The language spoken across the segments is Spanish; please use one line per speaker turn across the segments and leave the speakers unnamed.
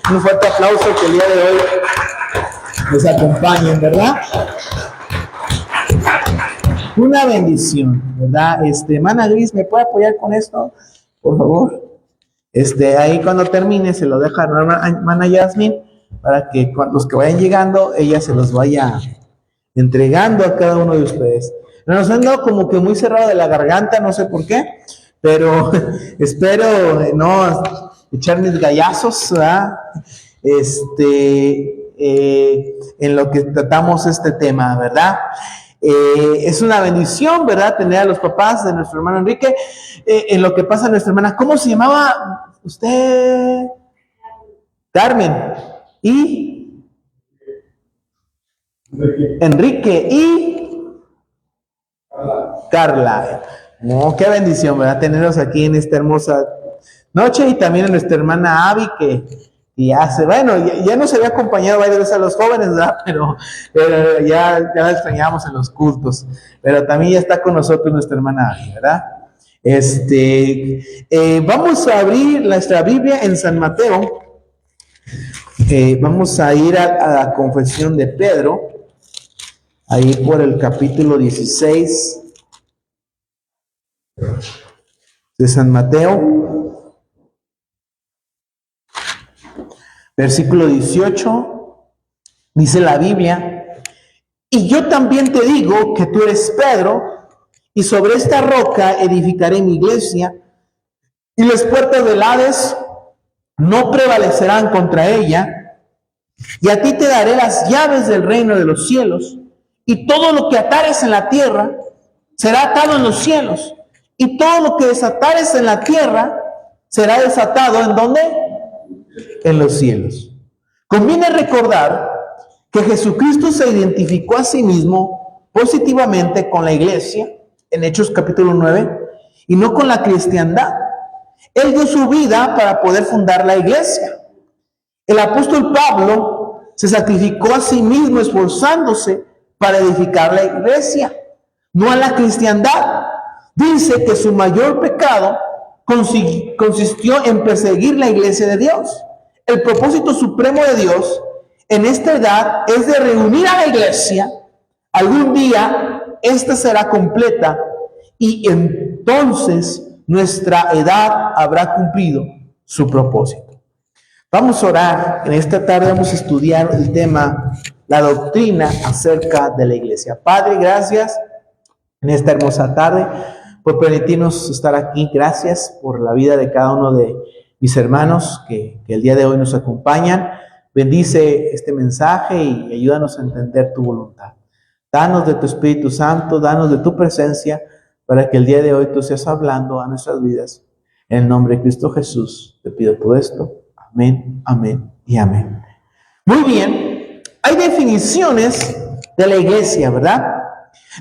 Un fuerte aplauso que el día de hoy nos acompañen, ¿verdad? Una bendición, ¿verdad? Hermana Gris, ¿me puede apoyar con esto? Por favor. Ahí cuando termine se lo deja a la hermana Yasmin para que los que vayan llegando, ella se los vaya entregando a cada uno de ustedes. Nos han dado como que muy cerrado de la garganta, no sé por qué, pero espero no echar mis gallazos, ¿verdad? En lo que tratamos este tema, ¿verdad? Es una bendición, ¿verdad? Tener a los papás de nuestro hermano Enrique. En lo que pasa a nuestra hermana, ¿cómo se llamaba usted? Carmen. ¿Y? Enrique. ¿Y? Carla. Oh, qué bendición, ¿verdad? Tenerlos aquí en esta hermosa noche, y también a nuestra hermana Abby, que ya nos había acompañado varias veces a los jóvenes, ¿verdad? Pero ya la extrañábamos en los cultos, pero también ya está con nosotros nuestra hermana Abby, ¿verdad? Vamos a abrir nuestra Biblia en San Mateo. Vamos a ir a la confesión de Pedro, ahí por el capítulo 16 de San Mateo, versículo 18, dice la Biblia: y yo también te digo que tú eres Pedro, y sobre esta roca edificaré mi iglesia, y las puertas del Hades no prevalecerán contra ella, y a ti te daré las llaves del reino de los cielos, y todo lo que atares en la tierra será atado en los cielos, y todo lo que desatares en la tierra será desatado ¿en dónde? En los cielos. Conviene recordar que Jesucristo se identificó a sí mismo positivamente con la iglesia en Hechos capítulo 9 y no con la cristiandad. Él dio su vida para poder fundar la iglesia. El apóstol Pablo se sacrificó a sí mismo esforzándose para edificar la iglesia, no a la cristiandad. Dice que su mayor pecado consistió en perseguir la iglesia de Dios. El propósito supremo de Dios en esta edad es de reunir a la iglesia. Algún día esta será completa y entonces nuestra edad habrá cumplido su propósito. Vamos a orar. En esta tarde vamos a estudiar el tema, la doctrina acerca de la iglesia. Padre, gracias en esta hermosa tarde por permitirnos estar aquí. Gracias por la vida de cada uno de mis hermanos que el día de hoy nos acompañan. Bendice este mensaje y ayúdanos a entender tu voluntad. Danos de tu Espíritu Santo, danos de tu presencia, para que el día de hoy tú seas hablando a nuestras vidas. En el nombre de Cristo Jesús te pido todo esto. Amén, amén y amén. Muy bien, hay definiciones de la iglesia, ¿verdad?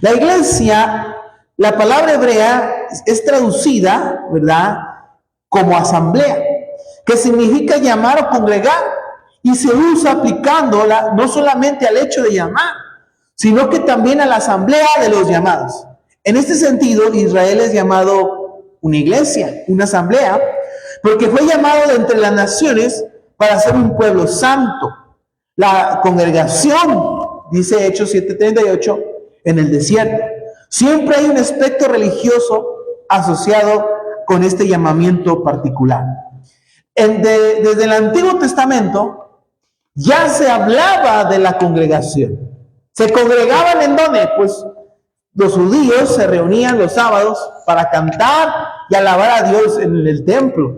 La iglesia, la palabra hebrea es traducida, ¿verdad?, como asamblea, que significa llamar o congregar, y se usa aplicándola no solamente al hecho de llamar, sino que también a la asamblea de los llamados. En este sentido, Israel es llamado una iglesia, una asamblea, porque fue llamado de entre las naciones para ser un pueblo santo. La congregación, dice Hechos 7:38, en el desierto. Siempre hay un aspecto religioso asociado con este llamamiento particular. Desde el Antiguo Testamento ya se hablaba de la congregación. ¿Se congregaban en dónde? Pues los judíos se reunían los sábados para cantar y alabar a Dios en el templo.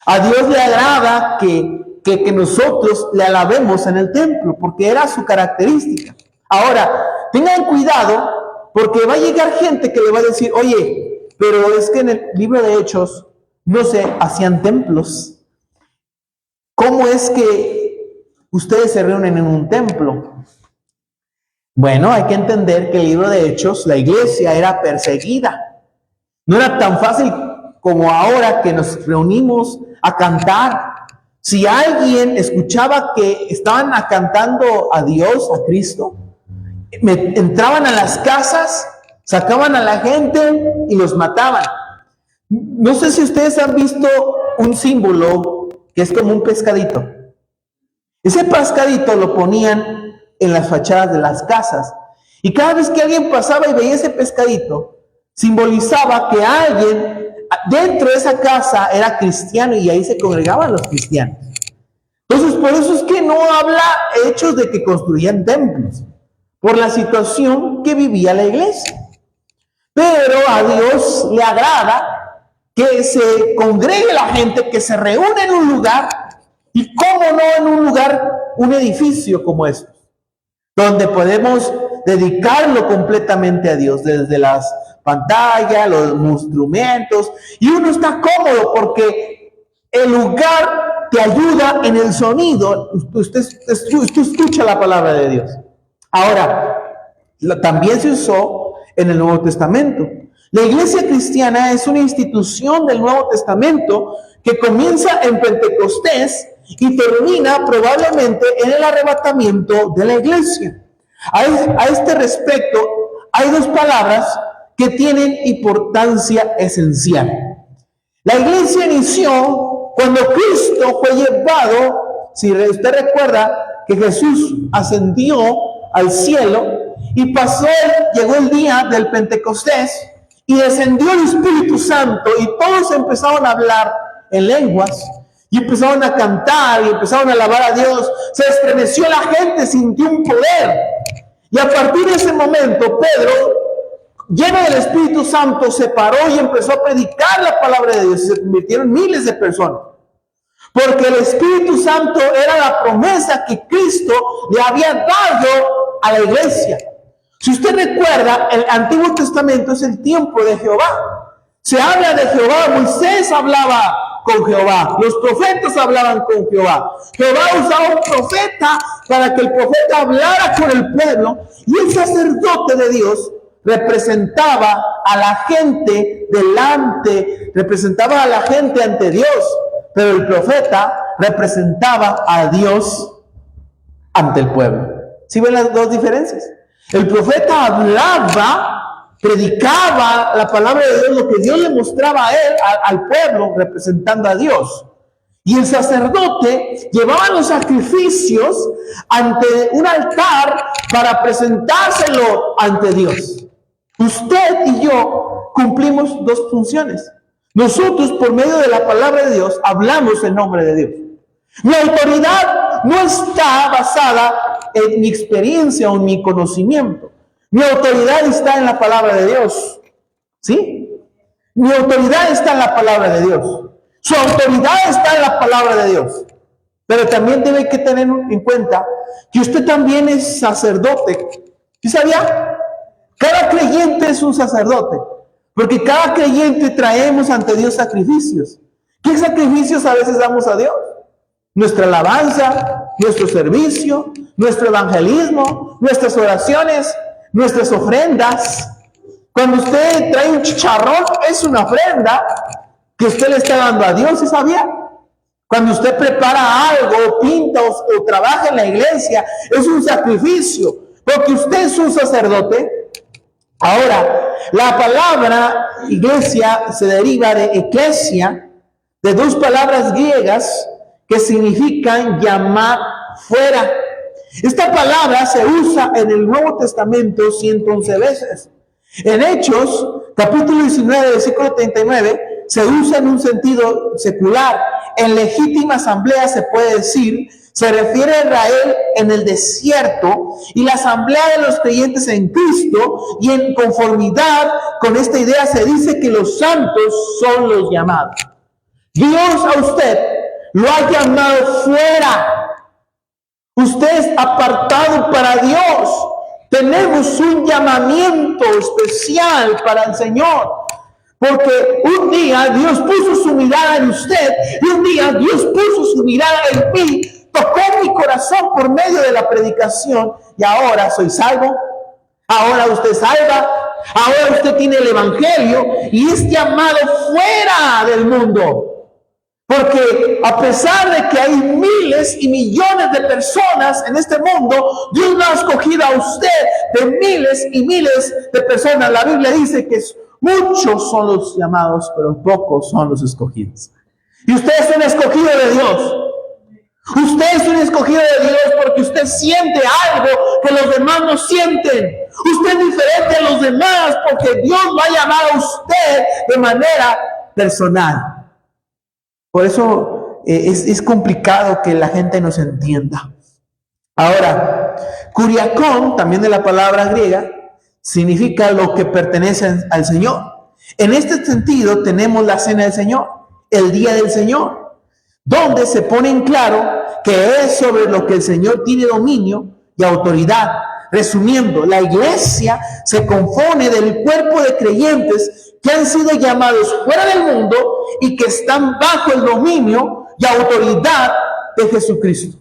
A Dios le agrada que nosotros le alabemos en el templo, porque era su característica. Ahora, tengan cuidado, porque va a llegar gente que le va a decir: oye, pero es que en el libro de Hechos no se hacían templos. ¿Cómo es que ustedes se reúnen en un templo? Bueno, hay que entender que el libro de Hechos, la iglesia era perseguida. No era tan fácil como ahora que nos reunimos a cantar. Si alguien escuchaba que estaban cantando a Dios, a Cristo, entraban a las casas, sacaban a la gente y los mataban. No sé si ustedes han visto un símbolo que es como un pescadito. Ese pescadito lo ponían en las fachadas de las casas. Y cada vez que alguien pasaba y veía ese pescadito, simbolizaba que alguien dentro de esa casa era cristiano y ahí se congregaban los cristianos. Entonces, por eso es que no habla hechos de que construían templos, por la situación que vivía la iglesia. Pero a Dios le agrada que se congregue la gente, que se reúne en un lugar, y cómo no en un lugar, un edificio como este, donde podemos dedicarlo completamente a Dios, desde las pantallas, los instrumentos, y uno está cómodo porque el lugar te ayuda en el sonido, usted escucha la palabra de Dios. Ahora, también se usó en el Nuevo Testamento. La iglesia cristiana es una institución del Nuevo Testamento que comienza en Pentecostés y termina probablemente en el arrebatamiento de la iglesia. A este respecto, hay dos palabras que tienen importancia esencial. La iglesia inició cuando Cristo fue llevado, si usted recuerda que Jesús ascendió al cielo y llegó el día del Pentecostés y descendió el Espíritu Santo y todos empezaron a hablar en lenguas y empezaron a cantar y empezaron a alabar a Dios. Se estremeció la gente, sintió un poder. Y a partir de ese momento, Pedro, lleno del Espíritu Santo, se paró y empezó a predicar la palabra de Dios. Se convirtieron miles de personas. Porque el Espíritu Santo era la promesa que Cristo le había dado a la iglesia. Si usted recuerda, el Antiguo Testamento es el tiempo de Jehová. Se habla de Jehová, Moisés hablaba con Jehová, los profetas hablaban con Jehová. Jehová usaba un profeta para que el profeta hablara con el pueblo, y el sacerdote de Dios representaba a la gente representaba a la gente ante Dios, pero el profeta representaba a Dios ante el pueblo. ¿Sí ven las dos diferencias? El profeta hablaba, predicaba la palabra de Dios, lo que Dios le mostraba a él, al pueblo, representando a Dios. Y el sacerdote llevaba los sacrificios ante un altar para presentárselo ante Dios. Usted y yo cumplimos dos funciones. Nosotros, por medio de la palabra de Dios, hablamos en nombre de Dios. Mi autoridad no está basada en mi experiencia o en mi conocimiento. Mi autoridad está en la palabra de Dios. ¿Sí? Mi autoridad está en la palabra de Dios. Su autoridad está en la palabra de Dios. Pero también debe que tener en cuenta que usted también es sacerdote. ¿Sí sabía? Cada creyente es un sacerdote. Porque cada creyente traemos ante Dios sacrificios. ¿Qué sacrificios a veces damos a Dios? Nuestra alabanza, nuestro servicio, nuestro evangelismo, nuestras oraciones, nuestras ofrendas. Cuando usted trae un chicharrón, es una ofrenda que usted le está dando a Dios, ¿sí sabía? Cuando usted prepara algo, o pinta o trabaja en la iglesia, es un sacrificio, porque usted es un sacerdote. Ahora, la palabra iglesia se deriva de eclesia, de dos palabras griegas que significan llamar fuera. Esta palabra se usa en el Nuevo Testamento 111 veces. En Hechos, capítulo 19, versículo 39, se usa en un sentido secular. En legítima asamblea se puede decir, se refiere a Israel en el desierto y la asamblea de los creyentes en Cristo, y en conformidad con esta idea se dice que los santos son los llamados. Dios a usted lo ha llamado fuera. Usted es apartado para Dios. Tenemos un llamamiento especial para el Señor. Porque un día Dios puso su mirada en usted y un día Dios puso su mirada en mí. Tocó mi corazón por medio de la predicación y ahora soy salvo. Ahora usted salva. Ahora usted tiene el evangelio y es llamado fuera del mundo. Porque a pesar de que hay miles y millones de personas en este mundo, Dios no ha escogido a usted de miles y miles de personas. La Biblia dice que muchos son los llamados, pero pocos son los escogidos. Y usted es un escogido de Dios. Usted es un escogido de Dios porque usted siente algo que los demás no sienten. Usted es diferente a los demás porque Dios va a llamar a usted de manera personal. Por eso es complicado que la gente nos entienda. Ahora, kuriakón, también de la palabra griega, significa lo que pertenece al Señor. En este sentido tenemos la cena del Señor, el día del Señor, donde se pone en claro que es sobre lo que el Señor tiene dominio y autoridad. Resumiendo, la iglesia se compone del cuerpo de creyentes que han sido llamados fuera del mundo y que están bajo el dominio y autoridad de Jesucristo.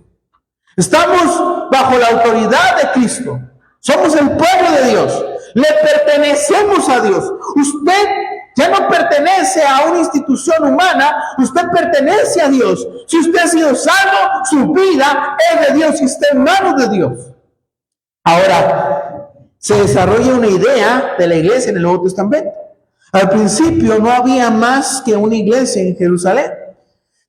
Estamos bajo la autoridad de Cristo. Somos el pueblo de Dios. Le pertenecemos a Dios. Usted ya no pertenece a una institución humana, usted pertenece a Dios. Si usted ha sido salvo, su vida es de Dios y está en manos de Dios. Ahora, se desarrolla una idea de la iglesia en el Nuevo Testamento. Al principio no había más que una iglesia en Jerusalén.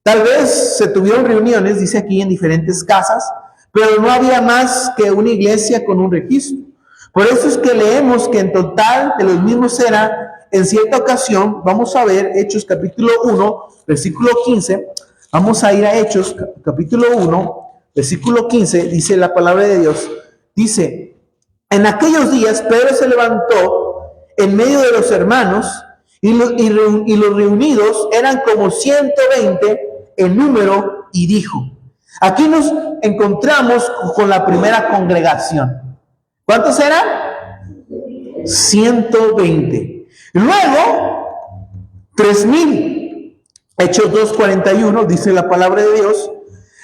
Tal vez se tuvieron reuniones, dice aquí, en diferentes casas, pero no había más que una iglesia con un registro. Por eso es que leemos que en total de los mismos eran, en cierta ocasión, vamos a ver Hechos capítulo 1, versículo 15. Vamos a ir a Hechos capítulo 1, versículo 15, dice la palabra de Dios. Dice, en aquellos días Pedro se levantó en medio de los hermanos y los reunidos eran como 120 en número y dijo, aquí nos encontramos con la primera congregación. ¿Cuántos eran? 120. Luego, 3,000. Hechos 2:41 dice la palabra de Dios.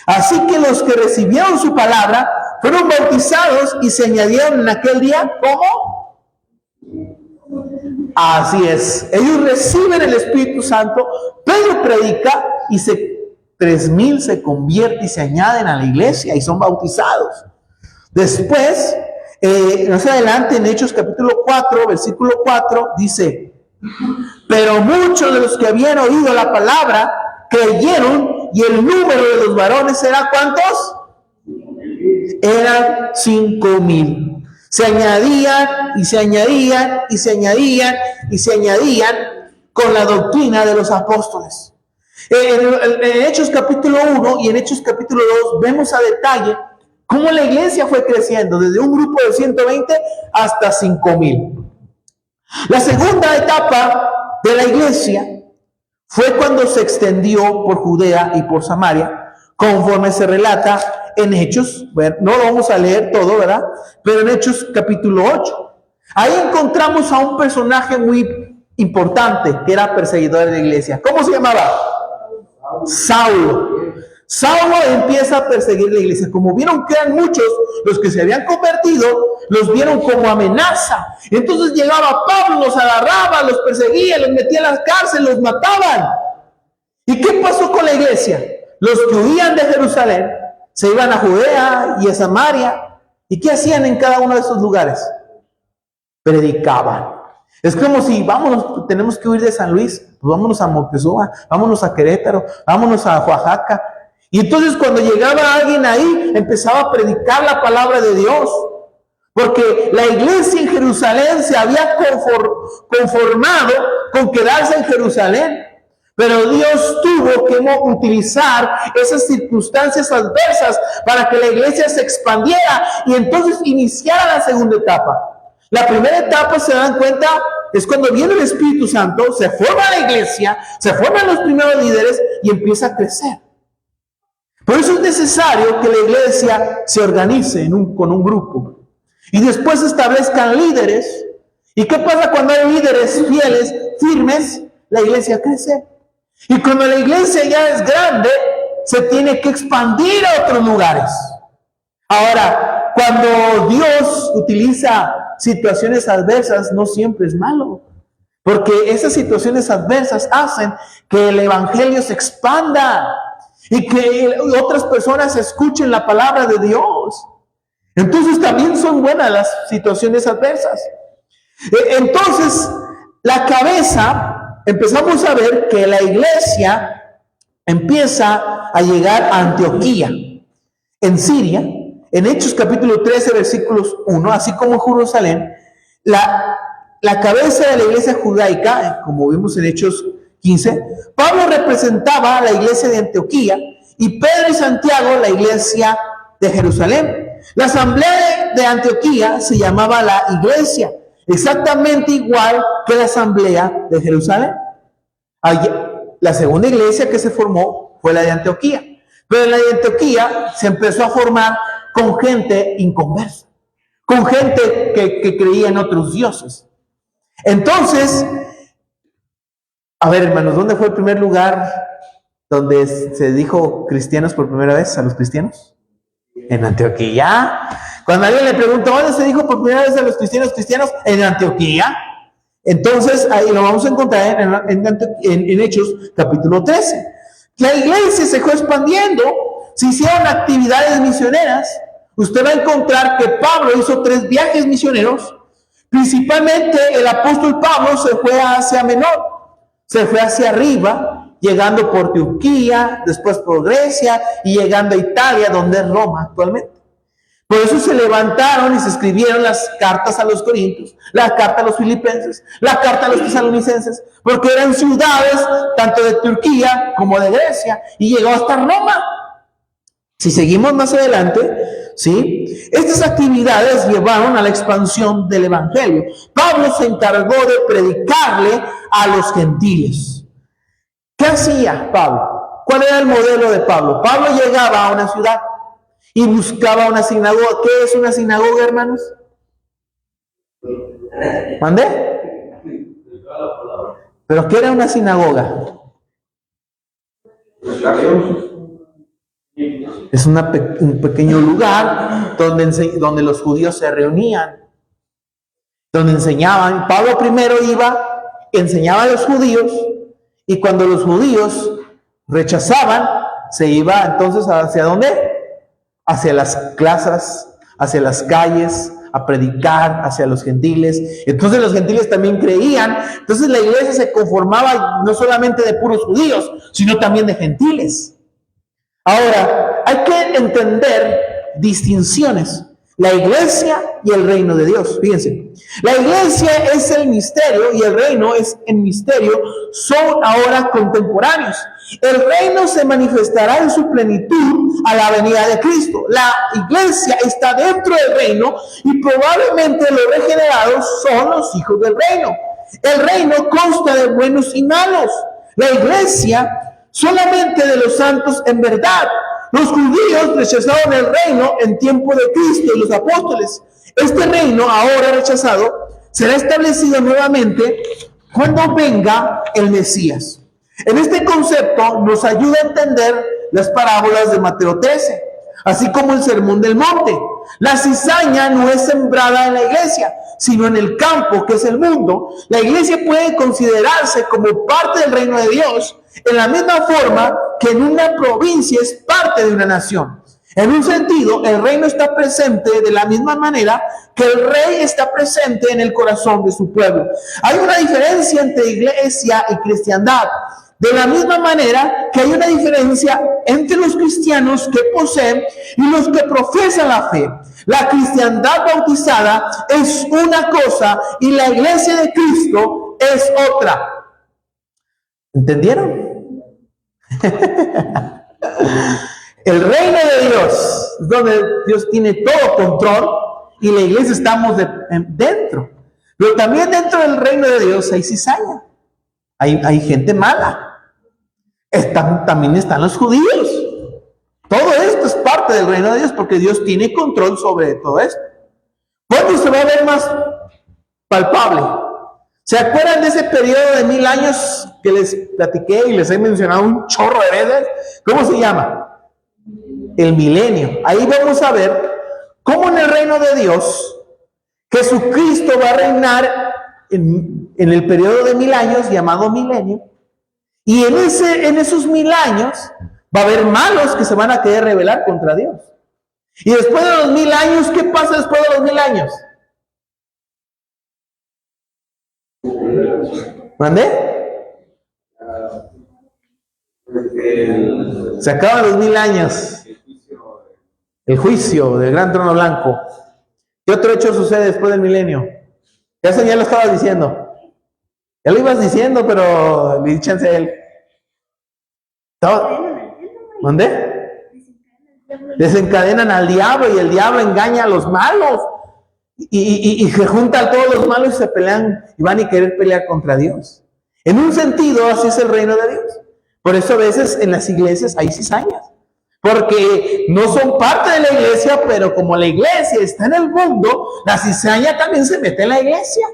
Así que los que recibieron su palabra fueron bautizados y se añadieron en aquel día, ¿cómo? Así es. Ellos reciben el Espíritu Santo, Pedro predica y 3,000 se convierten y se añaden a la iglesia y son bautizados. Después, más adelante en Hechos capítulo 4, versículo 4, dice, pero muchos de los que habían oído la palabra creyeron y el número de los varones era ¿cuántos? Eran 5,000. Se añadían y se añadían y se añadían y se añadían con la doctrina de los apóstoles. En Hechos capítulo 1 y en Hechos capítulo 2 vemos a detalle cómo la iglesia fue creciendo desde un grupo de 120 hasta 5,000. La segunda etapa de la iglesia fue cuando se extendió por Judea y por Samaria, conforme se relata en Hechos. Bueno, no lo vamos a leer todo, ¿verdad? Pero en Hechos capítulo 8. Ahí encontramos a un personaje muy importante que era perseguidor de la iglesia. ¿Cómo se llamaba? Saulo. Saulo empieza a perseguir la iglesia. Como vieron que eran muchos los que se habían convertido, los vieron como amenaza. Entonces llegaba Pablo, los agarraba, los perseguía, los metía en las cárceles, los mataban. ¿Y qué pasó con la iglesia? Los que huían de Jerusalén se iban a Judea y a Samaria. ¿Y qué hacían en cada uno de esos lugares? Predicaban. Es como si vámonos, tenemos que huir de San Luis, pues vámonos a Moctezuma, vámonos a Querétaro, vámonos a Oaxaca. Y entonces cuando llegaba alguien ahí, empezaba a predicar la palabra de Dios. Porque la iglesia en Jerusalén se había conformado con quedarse en Jerusalén. Pero Dios tuvo que utilizar esas circunstancias adversas para que la iglesia se expandiera y entonces iniciara la segunda etapa. La primera etapa, se dan cuenta, es cuando viene el Espíritu Santo, se forma la iglesia, se forman los primeros líderes y empieza a crecer. Por eso es necesario que la iglesia se organice con un grupo y después establezcan líderes. ¿Y qué pasa cuando hay líderes fieles, firmes? La iglesia crece. Y cuando la iglesia ya es grande, se tiene que expandir a otros lugares. Ahora, cuando Dios utiliza situaciones adversas, no siempre es malo. Porque esas situaciones adversas hacen que el evangelio se expanda y que otras personas escuchen la palabra de Dios. Entonces también son buenas las situaciones adversas. Entonces, la cabeza, empezamos a ver que la iglesia empieza a llegar a Antioquía, en Siria, en Hechos capítulo 13, versículos 1, así como en Jerusalén, la cabeza de la iglesia judaica, como vimos en Hechos 15, Pablo representaba a la iglesia de Antioquía y Pedro y Santiago la iglesia de Jerusalén. La asamblea de Antioquía se llamaba la iglesia, exactamente igual que la asamblea de Jerusalén. La segunda iglesia que se formó fue la de Antioquía, pero la de Antioquía se empezó a formar con gente inconversa, con gente que creía en otros dioses. Entonces, a ver, hermanos, ¿dónde fue el primer lugar donde se dijo cristianos por primera vez a los cristianos? En Antioquía. Cuando alguien le pregunta, ¿dónde se dijo por primera vez a los cristianos? En Antioquía. Entonces, ahí lo vamos a encontrar en Hechos capítulo 13. La iglesia se fue expandiendo, se hicieron actividades misioneras. Usted va a encontrar que Pablo hizo 3 viajes misioneros. Principalmente el apóstol Pablo se fue a Asia Menor, se fue hacia arriba, llegando por Turquía, después por Grecia y llegando a Italia, donde es Roma actualmente. Por eso se levantaron y se escribieron las cartas a los Corintios, la carta a los Filipenses, la carta a los Tesalonicenses, porque eran ciudades tanto de Turquía como de Grecia y llegó hasta Roma. Si seguimos más adelante, ¿sí? Estas actividades llevaron a la expansión del evangelio. Pablo se encargó de predicarle a los gentiles. ¿Qué hacía Pablo? ¿Cuál era el modelo de Pablo? Pablo llegaba a una ciudad y buscaba una sinagoga. ¿Qué es una sinagoga, hermanos? ¿Mandé? ¿Pero qué era una sinagoga? Es un pequeño lugar donde los judíos se reunían, donde enseñaban. Pablo primero iba, enseñaba a los judíos, y cuando los judíos rechazaban, se iba entonces ¿hacia dónde? Hacia las plazas, hacia las calles, a predicar hacia los gentiles. Entonces los gentiles también creían. Entonces la iglesia se conformaba no solamente de puros judíos, sino también de gentiles. Ahora, hay que entender distinciones. La iglesia y el reino de Dios. Fíjense, la iglesia es el misterio y el reino es el misterio. Son ahora contemporáneos. El reino se manifestará en su plenitud a la venida de Cristo. La iglesia está dentro del reino y probablemente los regenerados son los hijos del reino. El reino consta de buenos y malos. La iglesia solamente de los santos en verdad. Los judíos rechazaron el reino en tiempo de Cristo y los apóstoles. Este reino, ahora rechazado, será establecido nuevamente cuando venga el Mesías. En este concepto nos ayuda a entender las parábolas de Mateo 13, así como el Sermón del Monte. La cizaña no es sembrada en la iglesia, sino en el campo, que es el mundo. La iglesia puede considerarse como parte del reino de Dios, en la misma forma que en una provincia es parte de una nación. En un sentido, el reino está presente de la misma manera que el rey está presente en el corazón de su pueblo. Hay una diferencia entre iglesia y cristiandad. De la misma manera que hay una diferencia entre los cristianos que poseen y los que profesan la fe. La cristiandad bautizada es una cosa y la iglesia de Cristo es otra. ¿Entendieron? El reino de Dios es donde Dios tiene todo control y la iglesia estamos dentro. Pero también dentro del reino de Dios hay cizaña. Hay gente mala. También están los judíos. Todo esto es parte del reino de Dios porque Dios tiene control sobre todo esto. ¿Cuándo se va a ver más palpable? ¿Se acuerdan de ese periodo de 1000 años que les platiqué y les he mencionado un chorro de veces? ¿Cómo se llama? El milenio. Ahí vamos a ver cómo en el reino de Dios Jesucristo va a reinar en el periodo de 1000 años llamado milenio. Y en esos 1000 años va a haber malos que se van a querer rebelar contra Dios. Y después de los 1000 años, ¿qué pasa después de los 1000 años? ¿Mandé? Se acaban los 1000 años. El juicio del gran trono blanco. ¿Qué otro hecho sucede después del milenio? Eso ya lo estabas diciendo. Ya lo ibas diciendo, pero díchense él. ¿Dónde? Desencadenan al diablo y el diablo engaña a los malos. Y se juntan todos los malos y se pelean y van a querer pelear contra Dios. En un sentido, así es el reino de Dios. Por eso a veces en las iglesias hay cizañas. Porque no son parte de la iglesia, pero como la iglesia está en el mundo, la cizaña también se mete en la iglesia.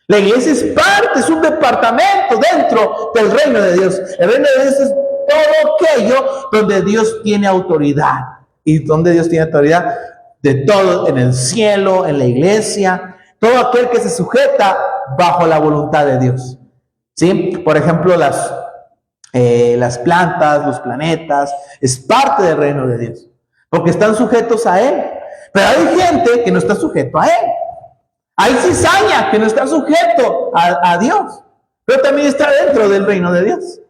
La iglesia es parte, es un departamento dentro del reino de Dios. El reino de Dios es todo aquello donde Dios tiene autoridad. ¿Y donde Dios tiene autoridad? De todo, en el cielo, en la iglesia, todo aquel que se sujeta bajo la voluntad de Dios. ¿Sí? Por ejemplo, las plantas, los planetas, es parte del reino de Dios, porque están sujetos a Él. Pero hay gente que no está sujeto a Él. Hay cizaña que no está sujeto a Dios, pero también está dentro del reino de Dios.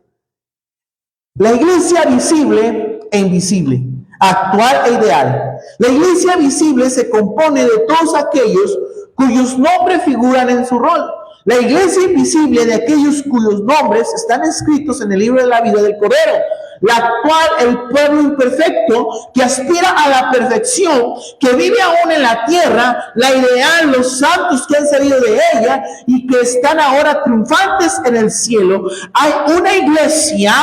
La iglesia visible e invisible, actual e ideal. La iglesia visible se compone de todos aquellos cuyos nombres figuran en su rol. La iglesia invisible de aquellos cuyos nombres están escritos en el libro de la vida del Cordero. La actual, el pueblo imperfecto que aspira a la perfección, que vive aún en la tierra, la ideal, los santos que han salido de ella y que están ahora triunfantes en el cielo. Hay una iglesia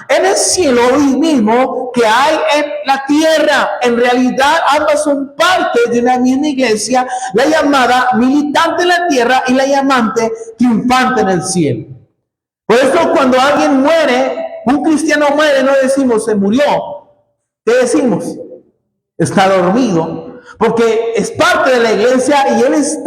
en el cielo hoy mismo que hay en la tierra. En realidad ambas son parte de una misma iglesia, la llamada militante en la tierra y la llamante triunfante en el cielo. Por eso cuando alguien muere, un cristiano muere, no decimos se murió. ¿Qué decimos? Está dormido. Porque es parte de la iglesia y ellos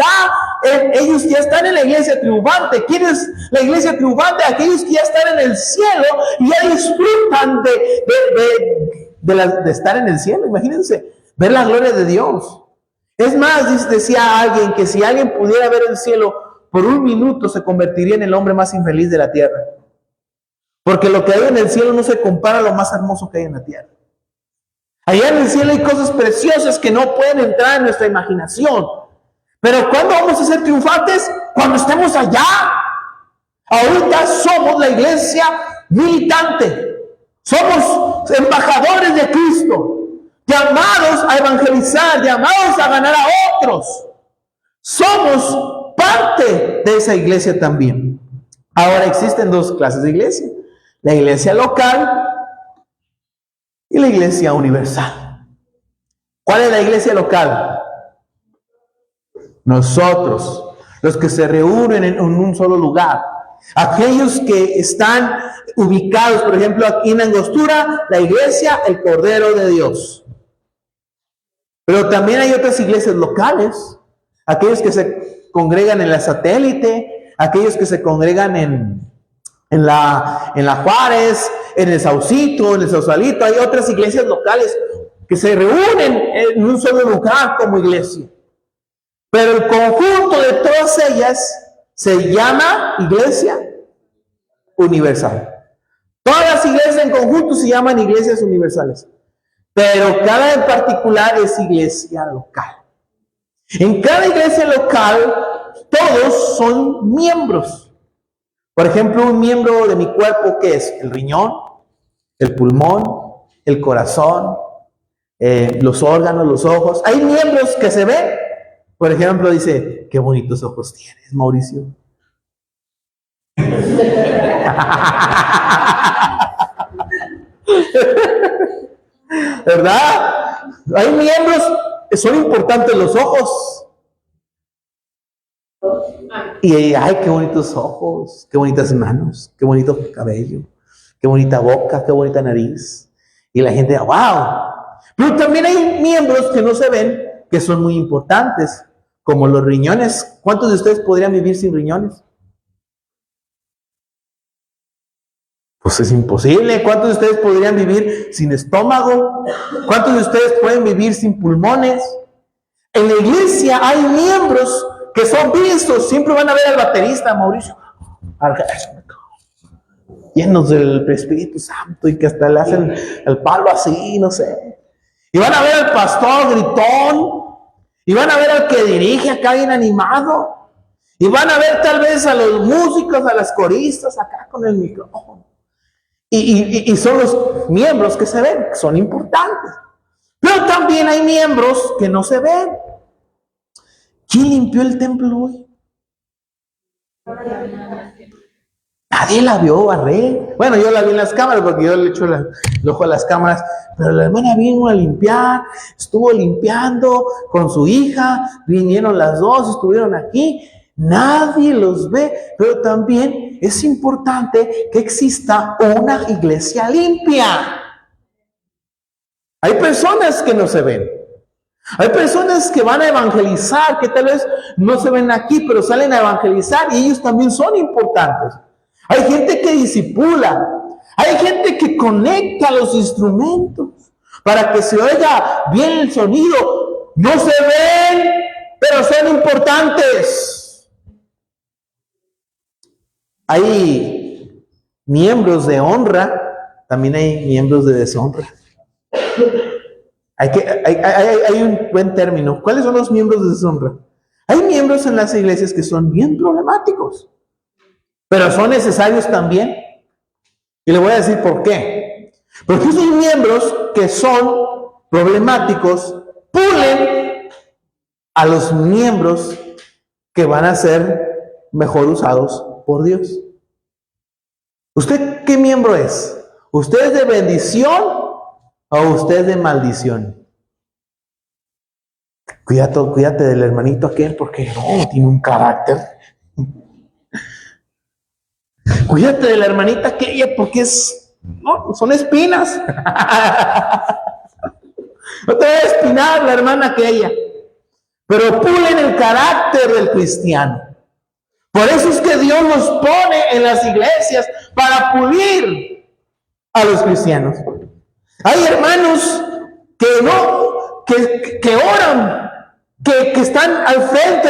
ya están en la iglesia triunfante. ¿Quién es la iglesia triunfante? Aquellos que ya están en el cielo y ya disfrutan de estar en el cielo. Imagínense, ver la gloria de Dios. Es más, decía alguien que si alguien pudiera ver el cielo por un minuto, se convertiría en el hombre más infeliz de la tierra. Porque lo que hay en el cielo no se compara a lo más hermoso que hay en la tierra. Allá en el cielo hay cosas preciosas que no pueden entrar en nuestra imaginación. Pero ¿cuándo vamos a ser triunfantes? Cuando estemos allá. Ahorita somos la iglesia militante. Somos embajadores de Cristo. Llamados a evangelizar, llamados a ganar a otros. Somos parte de esa iglesia también. Ahora existen dos clases de iglesia. La iglesia local y la iglesia universal. ¿Cuál es la iglesia local? Nosotros, los que se reúnen en un solo lugar. Aquellos que están ubicados, por ejemplo, aquí en Angostura, la iglesia, el Cordero de Dios. Pero también hay otras iglesias locales. Aquellos que se congregan en la satélite, aquellos que se congregan en la Juárez, en el Saucito, en el Sausalito. Hay otras iglesias locales que se reúnen en un solo lugar como iglesia. Pero el conjunto de todas ellas se llama iglesia universal. Todas las iglesias en conjunto se llaman iglesias universales. Pero cada en particular es iglesia local. En cada iglesia local todos son miembros. Por ejemplo, un miembro de mi cuerpo, ¿qué es? El riñón, el pulmón, el corazón, los órganos, los ojos. Hay miembros que se ven. Por ejemplo, dice, qué bonitos ojos tienes, Mauricio. ¿Verdad? Hay miembros que son importantes los ojos. Y ay, qué bonitos ojos, qué bonitas manos, qué bonito cabello, qué bonita boca, qué bonita nariz. Y la gente, wow. Pero también hay miembros que no se ven, que son muy importantes, como los riñones. ¿Cuántos de ustedes podrían vivir sin riñones? Pues es imposible. ¿Cuántos de ustedes podrían vivir sin estómago? ¿Cuántos de ustedes pueden vivir sin pulmones? En la iglesia hay miembros que son vistos. Siempre van a ver al baterista, Mauricio. llenos del Espíritu Santo y que hasta le hacen el palo así, no sé. Y van a ver al pastor gritón, y van a ver al que dirige acá bien animado, y van a ver tal vez a los músicos, a las coristas acá con el micrófono. Y son los miembros que se ven, que son importantes. Pero también hay miembros que no se ven. ¿Quién limpió el templo hoy? Nadie la vio barrer. Bueno, yo la vi en las cámaras porque yo le echo el ojo a las cámaras. Pero la hermana vino a limpiar, estuvo limpiando con su hija, vinieron las dos, estuvieron aquí. Nadie los ve, pero también es importante que exista una iglesia limpia. Hay personas que no se ven. Hay personas que van a evangelizar, que tal vez no se ven aquí, pero salen a evangelizar y ellos también son importantes. Hay gente que discipula, hay gente que conecta los instrumentos para que se oiga bien el sonido. No se ven, pero son importantes. Hay miembros de honra, también hay miembros de deshonra. Hay un buen término. ¿Cuáles son los miembros de deshonra? Hay miembros en las iglesias que son bien problemáticos, pero son necesarios también. Y le voy a decir por qué. Porque esos miembros que son problemáticos pulen a los miembros que van a ser mejor usados por Dios. ¿Usted qué miembro es? ¿Usted es de bendición o usted es de maldición? Cuídate del hermanito aquel porque no, tiene un carácter. Cuídate de la hermanita aquella porque son espinas. No te va a espinar la hermana aquella. Pero pulen el carácter del cristiano. Por eso es que Dios los pone en las iglesias para pulir a los cristianos. Hay hermanos que oran, que están al frente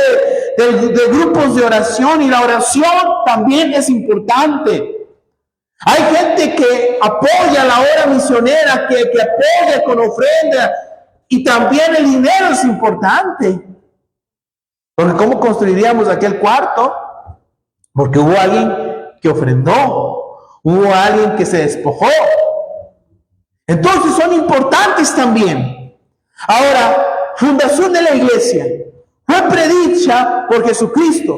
de grupos de oración, y la oración también es importante. Hay gente que apoya la obra misionera, que apoya con ofrenda, y también el dinero es importante. Porque ¿cómo construiríamos aquel cuarto? Porque hubo alguien que ofrendó, hubo alguien que se despojó. Entonces son importantes también. Ahora, fundación de la iglesia fue predicha por Jesucristo.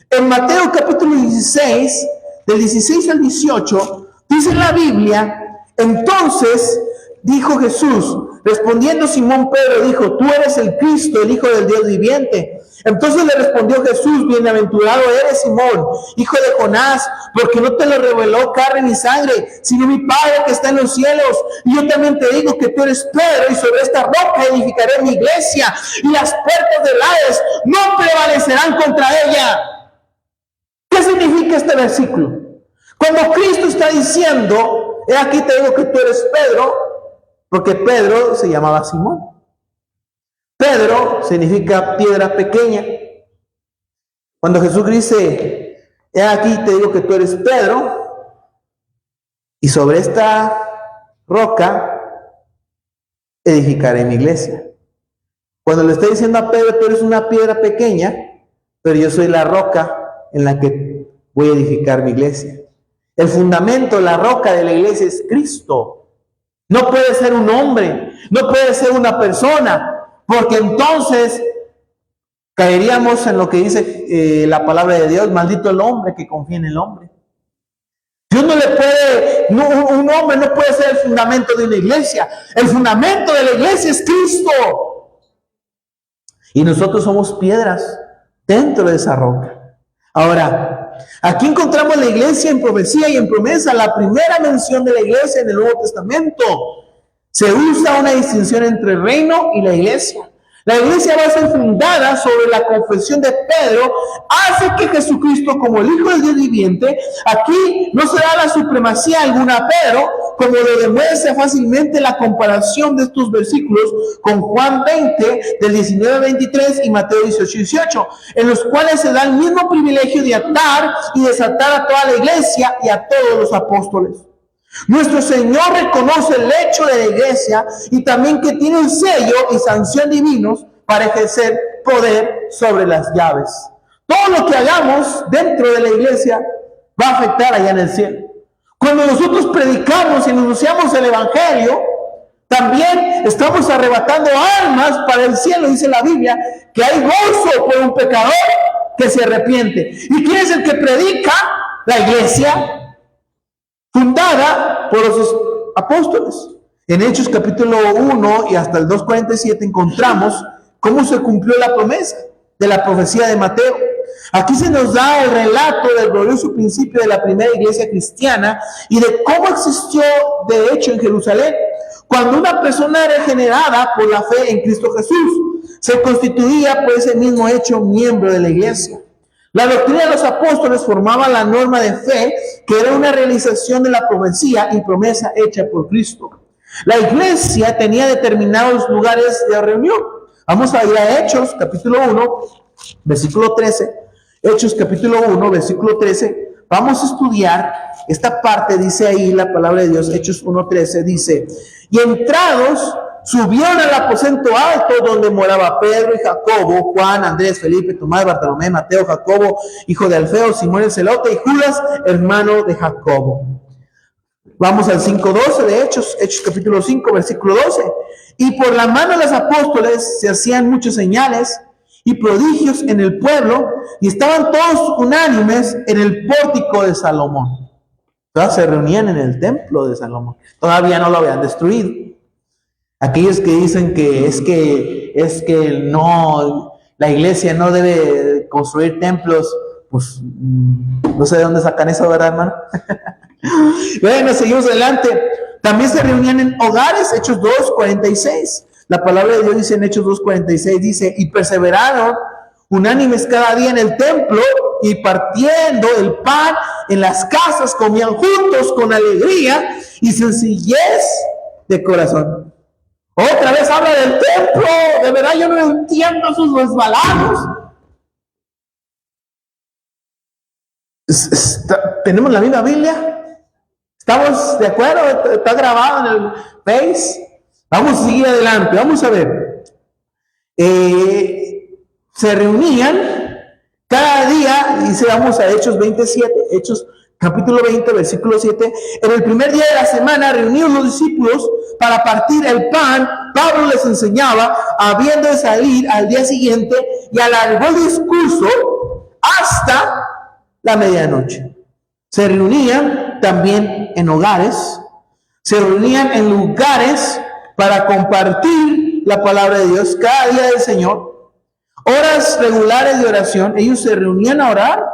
En Mateo capítulo 16, del 16 al 18, dice la Biblia: entonces dijo Jesús, respondiendo Simón Pedro, dijo: tú eres el Cristo, el Hijo del Dios viviente. Entonces le respondió Jesús: bienaventurado eres, Simón, hijo de Jonás, porque no te lo reveló carne ni sangre, sino mi Padre que está en los cielos. Y yo también te digo que tú eres Pedro, y sobre esta roca edificaré mi iglesia, y las puertas del Hades no prevalecerán contra ella. ¿Qué significa este versículo? Cuando Cristo está diciendo: he aquí te digo que tú eres Pedro, porque Pedro se llamaba Simón. Pedro significa piedra pequeña. Cuando Jesús dice: he aquí te digo que tú eres Pedro, y sobre esta roca edificaré mi iglesia. Cuando le está diciendo a Pedro: tú eres una piedra pequeña, pero yo soy la roca en la que voy a edificar mi iglesia. El fundamento, la roca de la iglesia es Cristo. No puede ser un hombre, no puede ser una persona, porque entonces caeríamos en lo que dice la palabra de Dios: maldito el hombre que confía en el hombre. Dios no le puede, un hombre no puede ser el fundamento de una iglesia. El fundamento de la iglesia es Cristo. Y nosotros somos piedras dentro de esa roca. Ahora, aquí encontramos la iglesia en profecía y en promesa. La primera mención de la iglesia en el Nuevo Testamento. Se usa una distinción entre el reino y la iglesia. La iglesia va a ser fundada sobre la confesión de Pedro, hace que Jesucristo, como el Hijo del Dios viviente, aquí no se da la supremacía alguna a Pedro, como lo demuestra fácilmente la comparación de estos versículos con Juan 20, del 19 al 23 y Mateo 18, 18, en los cuales se da el mismo privilegio de atar y desatar a toda la iglesia y a todos los apóstoles. Nuestro Señor reconoce el hecho de la iglesia y también que tiene un sello y sanción divinos para ejercer poder sobre las llaves. Todo lo que hagamos dentro de la iglesia va a afectar allá en el cielo. Cuando nosotros predicamos y anunciamos el evangelio, también estamos arrebatando almas para el cielo. Dice la Biblia que hay gozo por un pecador que se arrepiente. ¿Y quién es el que predica? La iglesia fundada por los apóstoles. En Hechos capítulo 1 y hasta el 2:47 encontramos cómo se cumplió la promesa de la profecía de Mateo. Aquí se nos da el relato del glorioso principio de la primera iglesia cristiana y de cómo existió de hecho en Jerusalén, cuando una persona era regenerada por la fe en Cristo Jesús, se constituía por ese mismo hecho miembro de la iglesia. La doctrina de los apóstoles formaba la norma de fe, que era una realización de la profecía y promesa hecha por Cristo. La iglesia tenía determinados lugares de reunión. Vamos a ir a Hechos, capítulo 1, versículo 13. Hechos, capítulo 1, versículo 13. Vamos a estudiar esta parte, dice ahí la palabra de Dios, Hechos 1:13, dice: y entrados, subieron al aposento alto donde moraba Pedro y Jacobo, Juan, Andrés, Felipe, Tomás, Bartolomé, Mateo, Jacobo, hijo de Alfeo, Simón el Celote, y Judas, hermano de Jacobo. Vamos al 5:12 de Hechos, Hechos capítulo 5, versículo 12. Y por la mano de los apóstoles se hacían muchas señales y prodigios en el pueblo, y estaban todos unánimes en el pórtico de Salomón. Todas se reunían en el templo de Salomón. Todavía no lo habían destruido. Aquellos que dicen que es que no, la iglesia no debe construir templos, pues no sé de dónde sacan eso, ¿verdad, hermano? Bueno, seguimos adelante. También se reunían en hogares, Hechos 2:46. La palabra de Dios dice en Hechos 2:46, dice: y perseveraron unánimes cada día en el templo, y partiendo el pan en las casas comían juntos con alegría y sencillez de corazón. Otra vez habla del templo. De verdad yo no entiendo sus resbalados. ¿Tenemos la misma Biblia? ¿Estamos de acuerdo? Está grabado en el Face. Vamos a seguir adelante. Vamos a ver. Se reunían cada día, dice, vamos a Hechos 27, Hechos capítulo 20, versículo 7. En el primer día de la semana, reunidos los discípulos para partir el pan, Pablo les enseñaba, habiendo de salir al día siguiente, y alargó el discurso hasta la medianoche. Se reunían también en hogares, se reunían en lugares para compartir la palabra de Dios cada día del Señor. Horas regulares de oración, ellos se reunían a orar.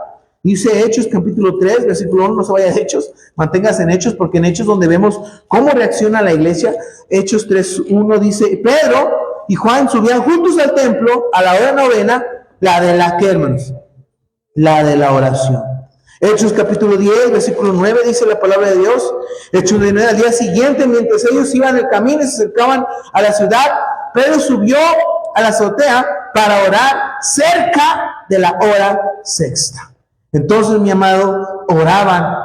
Dice Hechos capítulo 3, versículo 1, no se vaya a Hechos, manténgase en Hechos, porque en Hechos donde vemos cómo reacciona la iglesia. Hechos 3:1 dice: Pedro y Juan subían juntos al templo a la hora novena, la de la que, hermanos, la de la oración. Hechos capítulo 10, versículo 9, dice la palabra de Dios: Hechos 9, al día siguiente, mientras ellos iban el camino y se acercaban a la ciudad, Pedro subió a la azotea para orar cerca de la hora sexta. Entonces, mi amado, oraban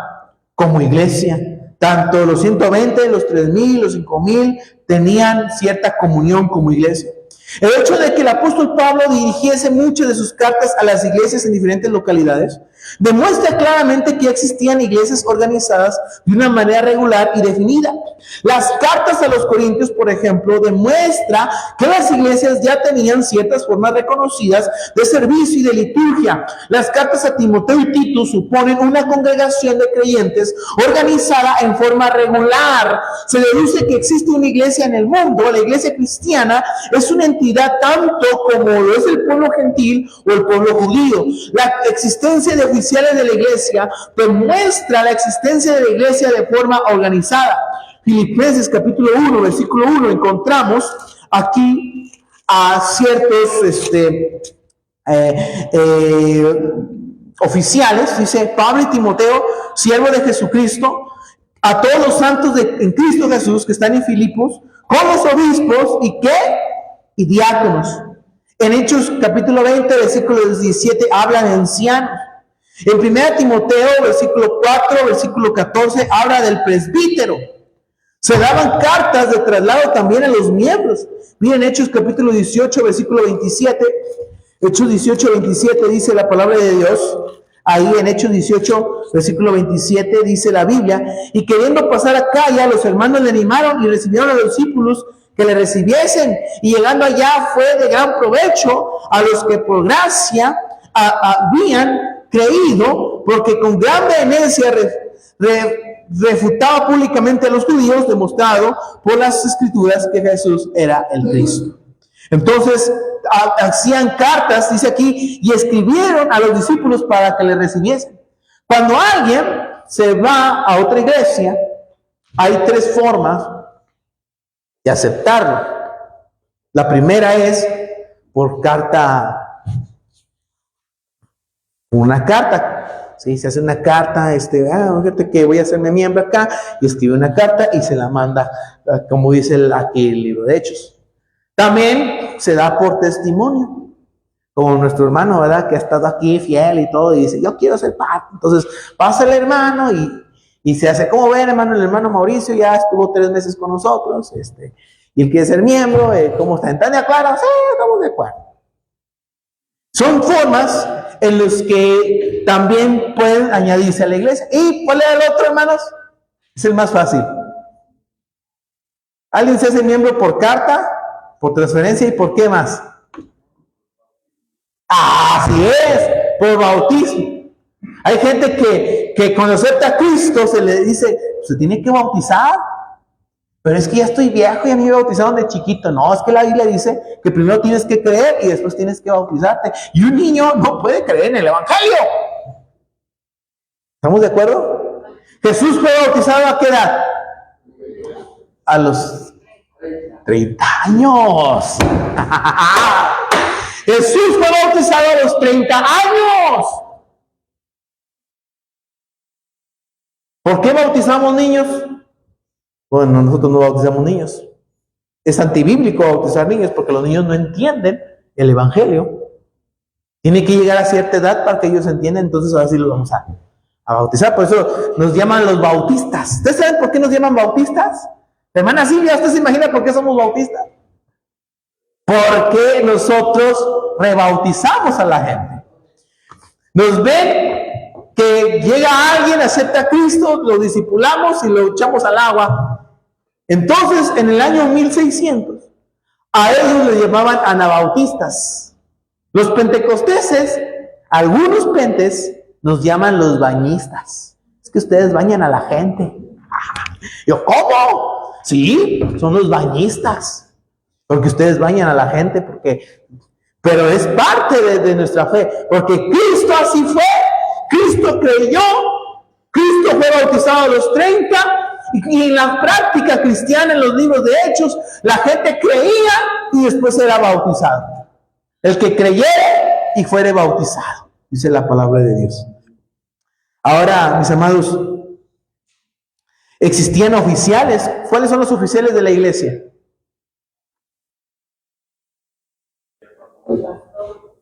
como iglesia. Tanto los 120, los 3,000, los 5,000 tenían cierta comunión como iglesia. El hecho de que el apóstol Pablo dirigiese muchas de sus cartas a las iglesias en diferentes localidades demuestra claramente que existían iglesias organizadas de una manera regular y definida. Las cartas a los Corintios, por ejemplo, demuestra que las iglesias ya tenían ciertas formas reconocidas de servicio y de liturgia. Las cartas a Timoteo y Tito suponen una congregación de creyentes organizada en forma regular. Se deduce que existe una iglesia en el mundo. La iglesia cristiana es una entidad tanto como lo es el pueblo gentil o el pueblo judío. La existencia de oficiales de la iglesia demuestra la existencia de la iglesia de forma organizada. Filipenses capítulo 1, versículo 1, encontramos aquí a ciertos oficiales, dice: Pablo y Timoteo, siervos de Jesucristo, a todos los santos en Cristo Jesús que están en Filipos, con los obispos y ¿qué? Y diáconos. En Hechos capítulo 20, versículo 17, habla de ancianos. En 1 Timoteo, versículo 4, versículo 14, habla del presbítero. Se daban cartas de traslado también a los miembros. Miren, Hechos capítulo 18, versículo 27. Hechos 18, 27 dice la palabra de Dios. Ahí en Hechos 18, versículo 27 dice la Biblia. Y queriendo pasar acá, ya los hermanos le animaron y recibieron a los discípulos que le recibiesen. Y llegando allá fue de gran provecho a los que por gracia habían creído, porque con gran vehemencia refutaba públicamente a los judíos, demostrado por las escrituras que Jesús era el Cristo. Entonces hacían cartas, dice aquí, y escribieron a los discípulos para que le recibiesen. Cuando alguien se va a otra iglesia, hay tres formas de aceptarlo. La primera es por carta, una carta. ¿Sí? Se hace una carta, fíjate que voy a hacerme miembro acá, y escribe una carta y se la manda, como dice aquí el libro de Hechos. También se da por testimonio, como nuestro hermano, ¿verdad? Que ha estado aquí fiel y todo, y dice, yo quiero ser parte. Entonces pasa el hermano y se hace, como ven, hermano, el hermano Mauricio ya estuvo 3 meses con nosotros, y él quiere ser miembro, ¿cómo están? ¿Están de acuerdo? Sí, estamos de acuerdo. Son formas en las que también pueden añadirse a la iglesia. ¿Y cuál era el otro, hermanos? Es el más fácil. Alguien se hace miembro por carta, por transferencia, ¿y por qué más? Así es, por bautismo. Hay gente que cuando acepta a Cristo se le dice, se tiene que bautizar. Pero es que ya estoy viejo y a mí me bautizaron de chiquito. No, es que la Biblia dice que primero tienes que creer y después tienes que bautizarte. Y un niño no puede creer en el Evangelio. ¿Estamos de acuerdo? Jesús fue bautizado ¿a qué edad? A los 30 años. Jesús fue bautizado a los 30 años. ¿Por qué bautizamos niños? Bueno, nosotros no bautizamos niños. Es antibíblico bautizar niños porque los niños no entienden el Evangelio. Tiene que llegar a cierta edad para que ellos entiendan, entonces ahora sí los vamos a bautizar. Por eso nos llaman los bautistas. ¿Ustedes saben por qué nos llaman bautistas? Hermana Silvia, ¿usted se imagina por qué somos bautistas? Porque nosotros rebautizamos a la gente. Nos ven que llega alguien, acepta a Cristo, lo discipulamos y lo echamos al agua. Entonces, en el año 1600, a ellos les llamaban anabautistas. Los pentecosteses, algunos pentes, nos llaman los bañistas. Es que ustedes bañan a la gente. Yo, ¿cómo? Sí, son los bañistas. Porque ustedes bañan a la gente, pero es parte de nuestra fe. Porque Cristo así fue. Cristo creyó. Cristo fue bautizado a los 30. Y en la práctica cristiana, en los libros de Hechos, la gente creía y después era bautizado. El que creyere y fuere bautizado, dice la palabra de Dios. Ahora, mis amados, existían oficiales. ¿Cuáles son los oficiales de la iglesia?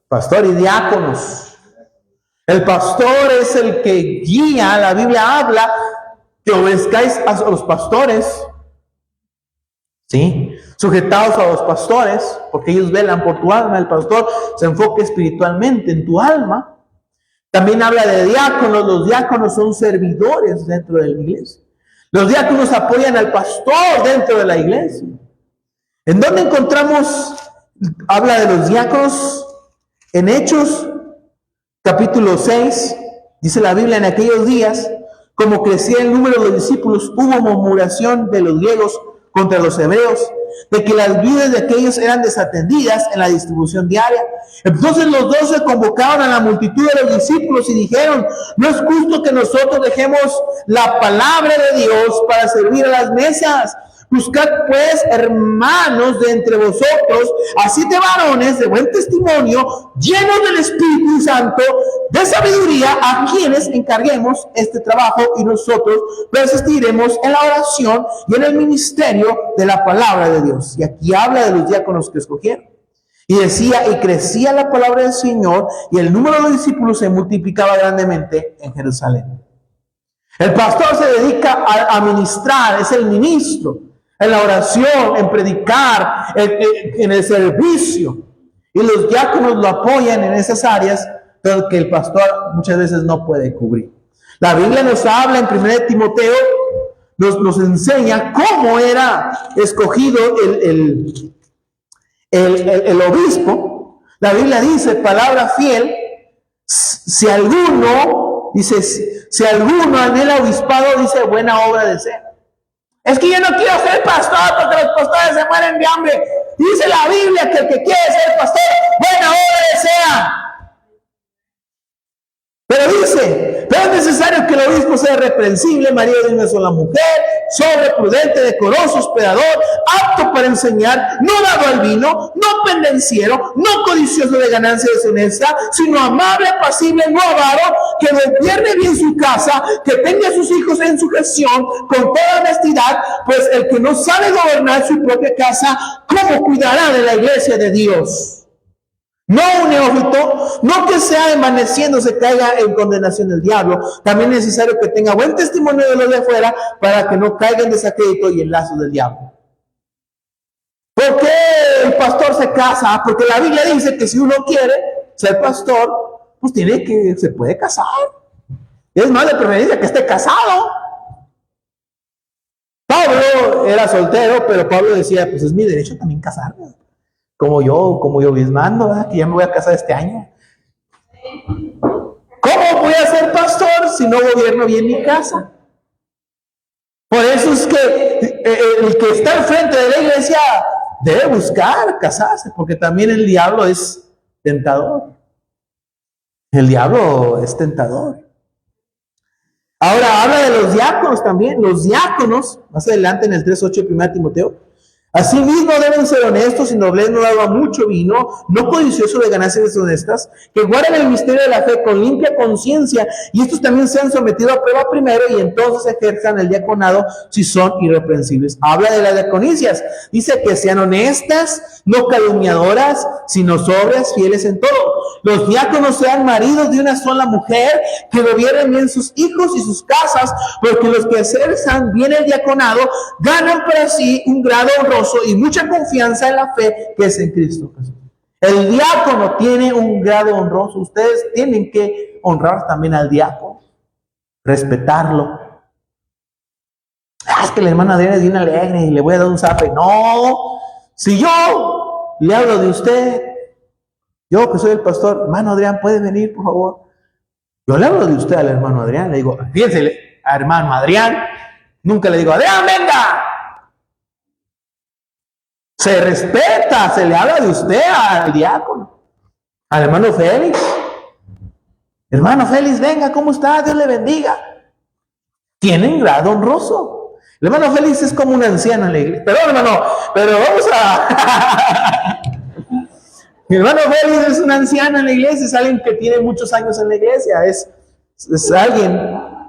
Pastor y diáconos. El pastor es el que guía. La Biblia habla que obedezcáis a los pastores, ¿sí? Sujetados a los pastores, porque ellos velan por tu alma. El pastor se enfoca espiritualmente en tu alma. También habla de diáconos. Los diáconos son servidores dentro de la iglesia. Los diáconos apoyan al pastor dentro de la iglesia. ¿En dónde encontramos? Habla de los diáconos en Hechos capítulo 6. Dice la Biblia: en aquellos días, como crecía el número de los discípulos, hubo murmuración de los griegos contra los hebreos, de que las viudas de aquellos eran desatendidas en la distribución diaria. Entonces los 12 convocaron a la multitud de los discípulos y dijeron: no es justo que nosotros dejemos la palabra de Dios para servir a las mesas. Buscad pues, hermanos, de entre vosotros a 7 varones de buen testimonio, llenos del Espíritu Santo, de sabiduría, a quienes encarguemos este trabajo, y nosotros persistiremos en la oración y en el ministerio de la palabra de Dios. Y aquí habla de los diáconos que escogieron. Y decía, y crecía la palabra del Señor, y el número de discípulos se multiplicaba grandemente en Jerusalén. El pastor se dedica a ministrar, es el ministro, en la oración, en predicar, en el servicio. Y los diáconos lo apoyan en esas áreas, pero que el pastor muchas veces no puede cubrir. La Biblia nos habla en 1 Timoteo, nos enseña cómo era escogido el obispo. La Biblia dice, palabra fiel, si alguno anhela obispado, dice, buena obra desea. Es que yo no quiero ser pastor porque los pastores se mueren de hambre. Dice la Biblia que el que quiere ser pastor, buena obra desea. Pero dice, pero es necesario que el obispo sea reprensible, marido de una sola mujer, sobre, prudente, decoroso, hospedador, apto para enseñar, no dado al vino, no pendenciero, no codicioso de ganancia deshonesta, sino amable, apacible, no avaro, que gobierne bien su casa, que tenga a sus hijos en sujeción, con toda honestidad, pues el que no sabe gobernar su propia casa, ¿cómo cuidará de la iglesia de Dios? No un neófito, no que sea envaneciendo se caiga en condenación del diablo. También es necesario que tenga buen testimonio de los de afuera para que no caiga en desacrédito y en lazo del diablo. ¿Por qué el pastor se casa? Porque la Biblia dice que si uno quiere ser pastor, pues se puede casar. Es más de preferencia que esté casado. Pablo era soltero, pero Pablo decía, pues es mi derecho también casarme. Como yo bismando, ¿verdad? Que ya me voy a casar este año. ¿Cómo voy a ser pastor si no gobierno bien mi casa? Por eso es que el que está al frente de la iglesia debe buscar casarse, porque también el diablo es tentador. El diablo es tentador. Ahora habla de los diáconos también. Los diáconos, más adelante en el 3:8 de 1 Timoteo, asimismo deben ser honestos y nobles, no dado a mucho vino, no codiciosos de ganancias deshonestas, que guarden el misterio de la fe con limpia conciencia, y estos también sean sometidos a prueba primero, y entonces ejerzan el diaconado si son irreprensibles. Habla de las diaconicias, dice que sean honestas, no calumniadoras, sino sobrias, fieles en todo. Los diáconos sean maridos de una sola mujer, que gobiernen bien sus hijos y sus casas, porque los que ejerzan bien el diaconado ganan para sí un grado honroso y mucha confianza en la fe que es en Cristo Jesús. El diácono tiene un grado honroso. Ustedes tienen que honrar también al diácono, respetarlo. Es que el hermano Adrián es bien alegre y le voy a dar un zape. No, si yo le hablo de usted, yo que soy el pastor, hermano Adrián, ¿puede venir, por favor? Yo le hablo de usted al hermano Adrián, le digo, fíjense, hermano Adrián, nunca le digo, Adrián, venga. Se respeta, se le habla de usted al diácono, al hermano Félix. Hermano Félix, venga, ¿cómo está? Dios le bendiga. Tienen grado honroso. El hermano Félix es como un anciano en la iglesia. Perdón, hermano, pero vamos a... Mi hermano Félix es un anciano en la iglesia, es alguien que tiene muchos años en la iglesia, es alguien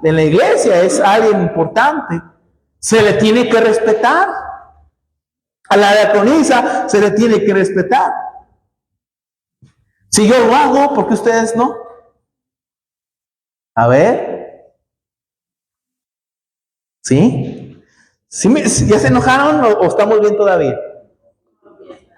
en la iglesia, es alguien importante. Se le tiene que respetar. A la diaconisa se le tiene que respetar. Si yo lo hago, ¿por qué ustedes no? A ver. ¿Sí? ¿Sí ¿Ya se enojaron o estamos bien todavía?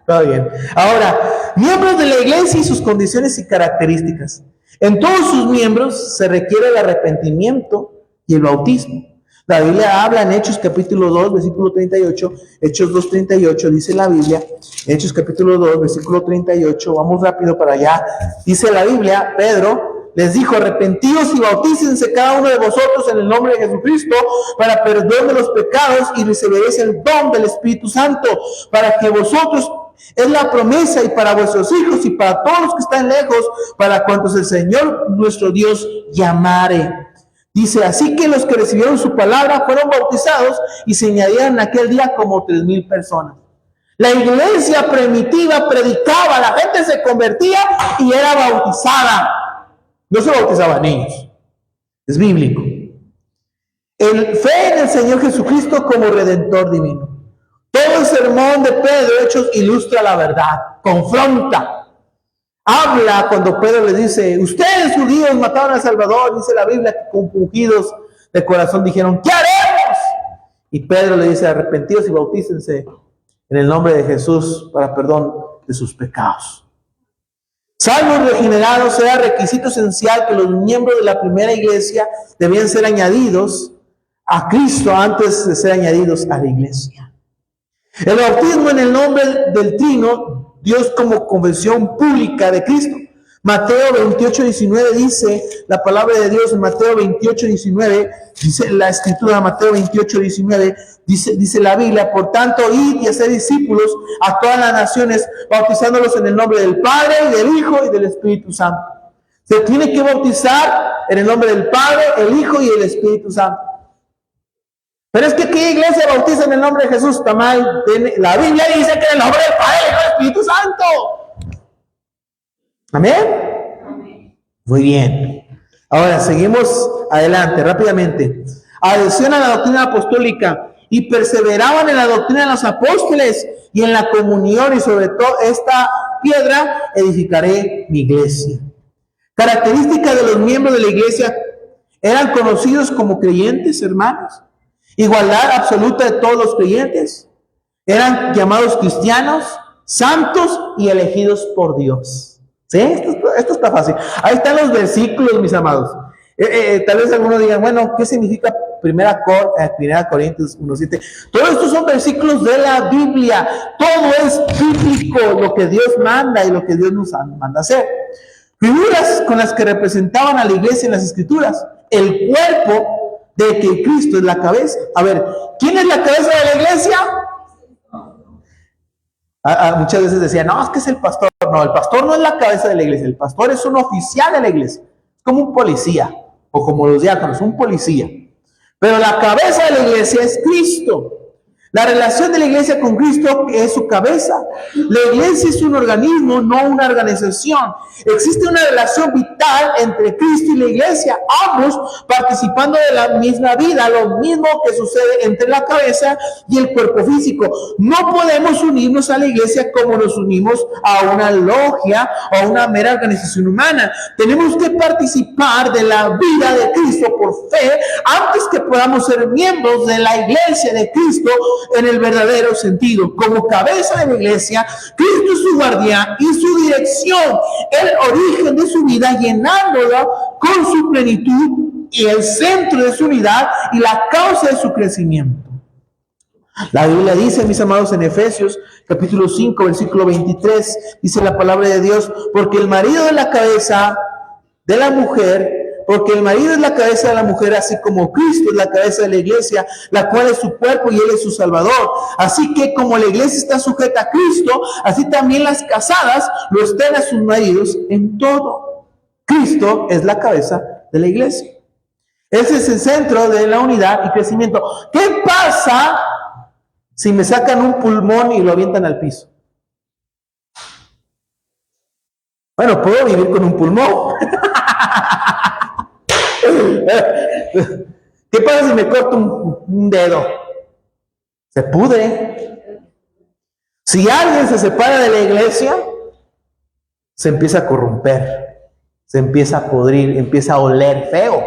Todo bien. Ahora, miembros de la iglesia y sus condiciones y características. En todos sus miembros se requiere el arrepentimiento y el bautismo. La Biblia habla en Hechos capítulo 2, versículo 38, Hechos 2:38, dice la Biblia, Hechos capítulo 2, versículo 38, vamos rápido para allá, dice la Biblia, Pedro les dijo, arrepentíos y bautícense cada uno de vosotros en el nombre de Jesucristo para perdón de los pecados y recibiréis el don del Espíritu Santo, para que vosotros, es la promesa, y para vuestros hijos y para todos los que están lejos, para cuantos el Señor nuestro Dios llamare. Dice, así que los que recibieron su palabra fueron bautizados y se añadieron en aquel día como 3,000 personas. La iglesia primitiva predicaba, la gente se convertía y era bautizada. No se bautizaban niños. Es bíblico. El fe en el Señor Jesucristo como Redentor divino. Todo el sermón de Pedro, Hechos, ilustra la verdad, confronta. Habla cuando Pedro le dice, ustedes judíos mataron al Salvador, dice la Biblia, que compungidos de corazón dijeron, ¿qué haremos? Y Pedro le dice, arrepentidos y bautícense en el nombre de Jesús para perdón de sus pecados. Salvos regenerados era requisito esencial que los miembros de la primera iglesia debían ser añadidos a Cristo antes de ser añadidos a la iglesia. El bautismo en el nombre del Trino, Dios como convención pública de Cristo. Mateo 28:19 dice, la palabra de Dios en Mateo 28:19, dice la escritura, Mateo 28:19, dice la Biblia, por tanto, id y hacer discípulos a todas las naciones, bautizándolos en el nombre del Padre, y del Hijo y del Espíritu Santo. Se tiene que bautizar en el nombre del Padre, el Hijo y el Espíritu Santo. Pero es que ¿qué iglesia bautiza en el nombre de Jesús? Está mal. La Biblia dice que en el nombre del Padre y del Espíritu Santo. ¿Amén? Muy bien. Ahora seguimos adelante rápidamente. Adhesión a la doctrina apostólica. Y perseveraban en la doctrina de los apóstoles y en la comunión, y sobre todo esta piedra edificaré mi iglesia. Características de los miembros de la iglesia: eran conocidos como creyentes, hermanos. Igualdad absoluta de todos los creyentes. Eran llamados cristianos, santos y elegidos por Dios. ¿Sí? Esto está fácil. Ahí están los versículos, mis amados. Tal vez algunos digan, bueno, ¿qué significa Primera Corintios 1:7? Todos estos son versículos de la Biblia. Todo es bíblico, lo que Dios manda y lo que Dios nos manda hacer. Figuras con las que representaban a la iglesia en las Escrituras. El cuerpo de que Cristo es la cabeza. A ver, ¿quién es la cabeza de la iglesia? Muchas veces decían, no, es que es el pastor. No, el pastor no es la cabeza de la iglesia. El pastor es un oficial de la iglesia. Es como un policía, o como los diáconos, un policía. Pero la cabeza de la iglesia es Cristo. La relación de la iglesia con Cristo es su cabeza. La iglesia es un organismo, no una organización. Existe una relación vital entre Cristo y la iglesia, ambos participando de la misma vida, lo mismo que sucede entre la cabeza y el cuerpo físico. No podemos unirnos a la iglesia como nos unimos a una logia o a una mera organización humana. Tenemos que participar de la vida de Cristo por fe antes que podamos ser miembros de la iglesia de Cristo en el verdadero sentido. Como cabeza de la iglesia, Cristo es su guardián y su dirección, el origen de su vida, llenándola con su plenitud y el centro de su unidad y la causa de su crecimiento. La Biblia dice, mis amados, en Efesios capítulo 5, versículo 23, dice la palabra de Dios, porque el marido es la cabeza de la mujer, porque el marido es la cabeza de la mujer, así como Cristo es la cabeza de la iglesia, la cual es su cuerpo y Él es su Salvador. Así que como la iglesia está sujeta a Cristo, así también las casadas lo estén a sus maridos en todo. Cristo es la cabeza de la iglesia. Ese es el centro de la unidad y crecimiento. ¿Qué pasa si me sacan un pulmón y lo avientan al piso? Bueno, puedo vivir con un pulmón. ¿Qué pasa si me corto un dedo? Se pudre. Si alguien se separa de la iglesia, se empieza a corromper, se empieza a podrir, empieza a oler feo.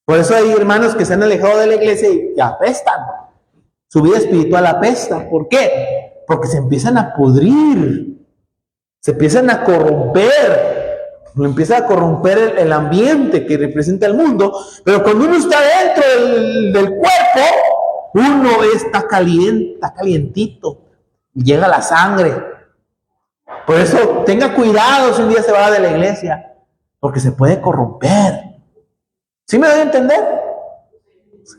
Por eso hay hermanos que se han alejado de la iglesia y apestan. Su vida espiritual apesta. ¿Por qué? Porque se empiezan a pudrir, se empiezan a corromper. Empieza a corromper el ambiente que representa el mundo. Pero cuando uno está dentro del cuerpo, uno está calientito, y llega la sangre. Por eso tenga cuidado si un día se va de la iglesia, porque se puede corromper. ¿Sí me doy a entender?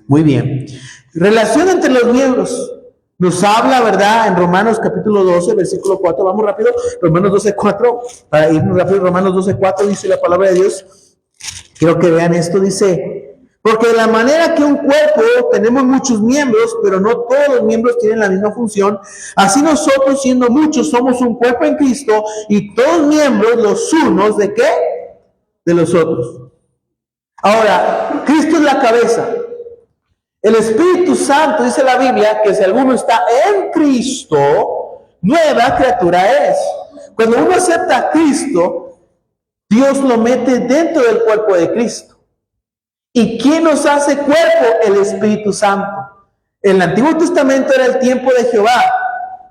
Muy bien. Relación entre los miembros. Nos habla, ¿verdad? En Romanos capítulo 12, versículo 4. Vamos rápido. Romanos 12, 4. Para irnos rápido. Romanos 12, 4 dice la palabra de Dios. Quiero que vean esto, dice, porque de la manera que un cuerpo tenemos muchos miembros, pero no todos los miembros tienen la misma función, así nosotros siendo muchos somos un cuerpo en Cristo y todos miembros los unos de ¿qué? De los otros. Ahora, Cristo es la cabeza. El Espíritu Santo, dice la Biblia, que si alguno está en Cristo, nueva criatura es. Cuando uno acepta a Cristo, Dios lo mete dentro del cuerpo de Cristo. ¿Y quién nos hace cuerpo? El Espíritu Santo. En el Antiguo Testamento era el tiempo de Jehová.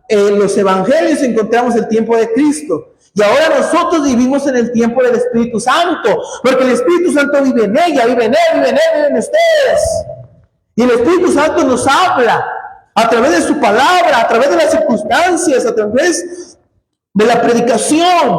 En los evangelios encontramos el tiempo de Cristo. Y ahora nosotros vivimos en el tiempo del Espíritu Santo. Porque el Espíritu Santo vive en ella, vive en él, vive en él, vive en ustedes. Y el Espíritu Santo nos habla a través de su palabra, a través de las circunstancias, a través de la predicación.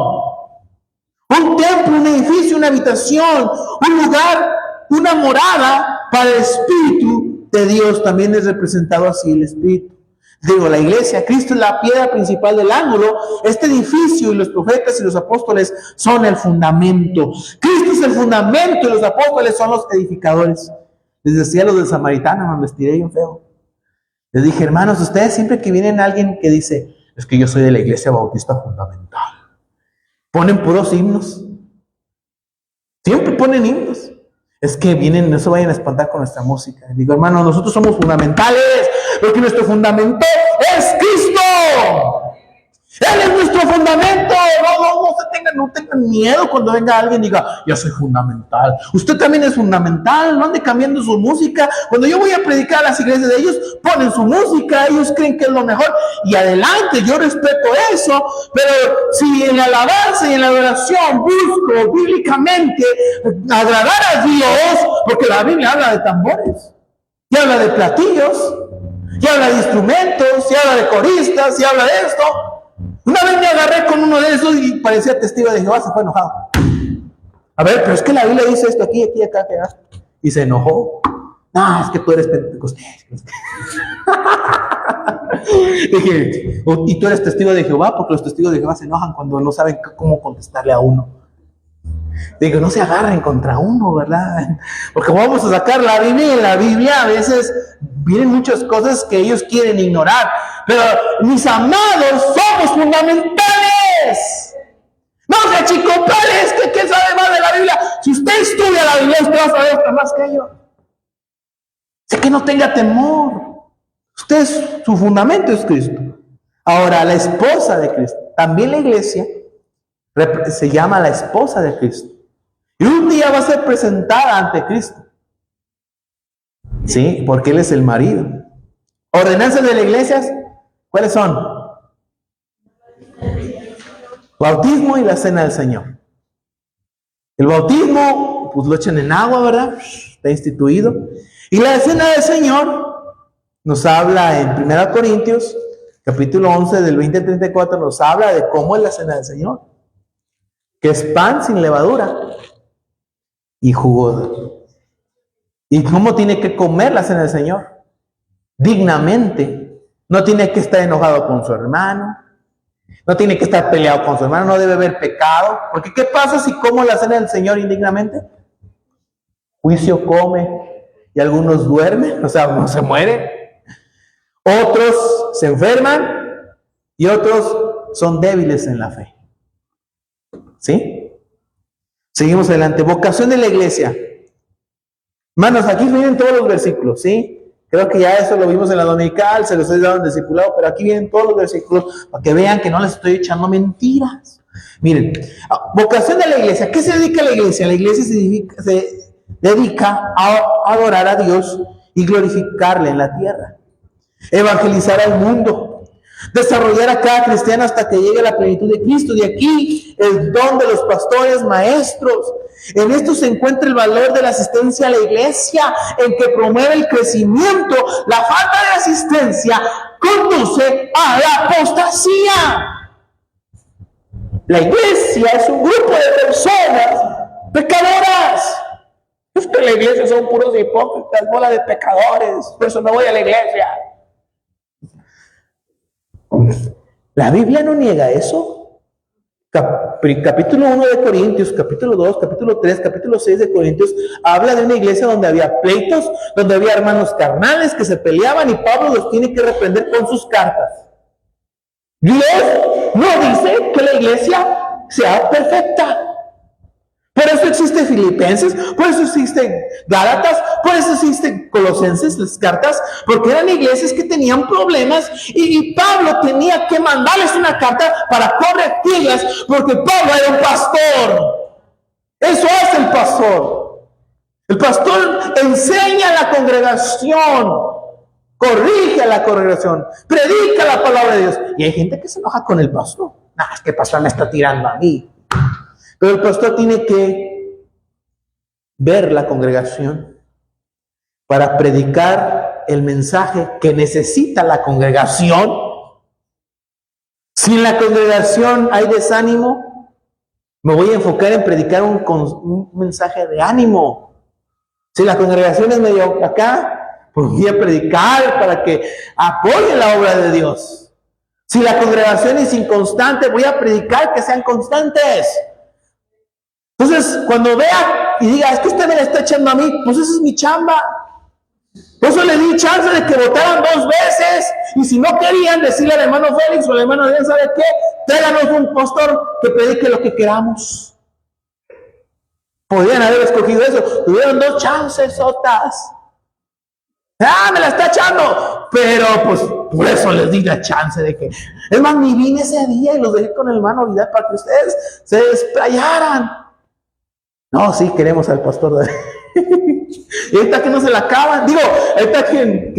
Un templo, un edificio, una habitación, un lugar, una morada para el Espíritu de Dios. También es representado así el Espíritu. Digo, la iglesia, Cristo es la piedra principal del ángulo. Este edificio y los profetas y los apóstoles son el fundamento. Cristo es el fundamento y los apóstoles son los edificadores. Les decía a los del samaritano, me vestiré bien feo. Les dije, hermanos, ustedes siempre que vienen alguien que dice, es que yo soy de la iglesia bautista fundamental, ponen puros himnos. Siempre ponen himnos. Es que vienen, no se vayan a espantar con nuestra música. Digo, hermano, nosotros somos fundamentales, porque nuestro fundamento es Cristo. Él es nuestro fundamento. No tengan miedo cuando venga alguien y diga, yo soy fundamental. Usted también es fundamental. No ande cambiando su música. Cuando yo voy a predicar a las iglesias de ellos, ponen su música. Ellos creen que es lo mejor. Y adelante, yo respeto eso. Pero si en la alabanza y en la adoración busco bíblicamente agradar a Dios, porque la Biblia habla de tambores, y habla de platillos, y habla de instrumentos, y habla de coristas, y habla de esto. Una vez me agarré con uno de esos y parecía testigo de Jehová, se fue enojado. A ver, pero es que la Biblia dice esto aquí, acá. Y se enojó. No, es que tú eres pentecostés. Dije, y tú eres testigo de Jehová, porque los testigos de Jehová se enojan cuando no saben cómo contestarle a uno. Digo, no se agarren contra uno, ¿verdad? Porque vamos a sacar la Biblia y en la Biblia a veces vienen muchas cosas que ellos quieren ignorar. Pero mis amados, somos fundamentales. No se achicopales, que ¿quién sabe más de la Biblia? Si usted estudia la Biblia, usted va a saber hasta más que yo. Sé que no tenga temor. Usted, su fundamento es Cristo. Ahora, la esposa de Cristo. También la iglesia se llama la esposa de Cristo. Y un día va a ser presentada ante Cristo. Sí, porque Él es el marido. Ordenanzas de la iglesia, ¿cuáles son? Bautismo y la cena del Señor. El bautismo, pues lo echan en agua, ¿verdad? Está instituido. Y la cena del Señor nos habla en 1 Corintios, capítulo 11, del 20 al 34, nos habla de cómo es la cena del Señor. Que es pan sin levadura y jugo. ¿Y cómo tiene que comer la cena del Señor? Dignamente. No tiene que estar enojado con su hermano. No tiene que estar peleado con su hermano. No debe haber pecado. Porque ¿qué pasa si como la cena del Señor indignamente? Juicio come y algunos duermen, o sea, unos se mueren. Otros se enferman y otros son débiles en la fe. ¿Sí? Seguimos adelante. Vocación de la iglesia. Hermanos, aquí vienen todos los versículos, ¿sí? Creo que ya eso lo vimos en la dominical, se los he dado en discipulado, pero aquí vienen todos los versículos para que vean que no les estoy echando mentiras. Miren, vocación de la iglesia. ¿Qué se dedica a la iglesia? La iglesia se dedica a adorar a Dios y glorificarle en la tierra. Evangelizar al mundo. Desarrollar a cada cristiano hasta que llegue a la plenitud de Cristo. De aquí el don de los pastores, maestros. En esto se encuentra el valor de la asistencia a la iglesia, en que promueve el crecimiento. La falta de asistencia conduce a la apostasía. La iglesia es un grupo de personas pecadoras. Es que la iglesia son puros hipócritas, bola de pecadores. Por eso no voy a la iglesia. La Biblia no niega eso. Capítulo 1 de Corintios, capítulo 2, capítulo 3, capítulo 6 de Corintios, habla de una iglesia donde había pleitos, donde había hermanos carnales que se peleaban y Pablo los tiene que reprender con sus cartas. Dios no dice que la iglesia sea perfecta. Por eso existe Filipenses, por eso existe Gálatas, por eso existe Colosenses, las cartas, porque eran iglesias que tenían problemas y Pablo tenía que mandarles una carta para corregirlas, porque Pablo era un pastor. Eso hace el pastor. El pastor enseña a la congregación, corrige a la congregación, predica la palabra de Dios. Y hay gente que se enoja con el pastor. Es que el pastor me está tirando a mí. Pero el pastor tiene que ver la congregación para predicar el mensaje que necesita la congregación. Si en la congregación hay desánimo, me voy a enfocar en predicar un mensaje de ánimo. Si la congregación es medio acá, pues voy a predicar para que apoye la obra de Dios. Si la congregación es inconstante, voy a predicar que sean constantes. Entonces, cuando vea y diga, es que usted me la está echando a mí, pues esa es mi chamba. Por eso le di chance de que votaran 2 veces. Y si no querían, decirle al hermano Félix o al hermano Adrián, ¿sabe qué? Tráiganos un pastor que predique lo que queramos. Podrían haber escogido eso. Tuvieron 2 chances, otras. Me la está echando. Pero pues por eso les di la chance de que. Es más, ni vine ese día y los dejé con el hermano Vidal para que ustedes se desplayaran. No, sí, queremos al pastor de... Y ahorita que no se la acaban. Digo, ahorita que...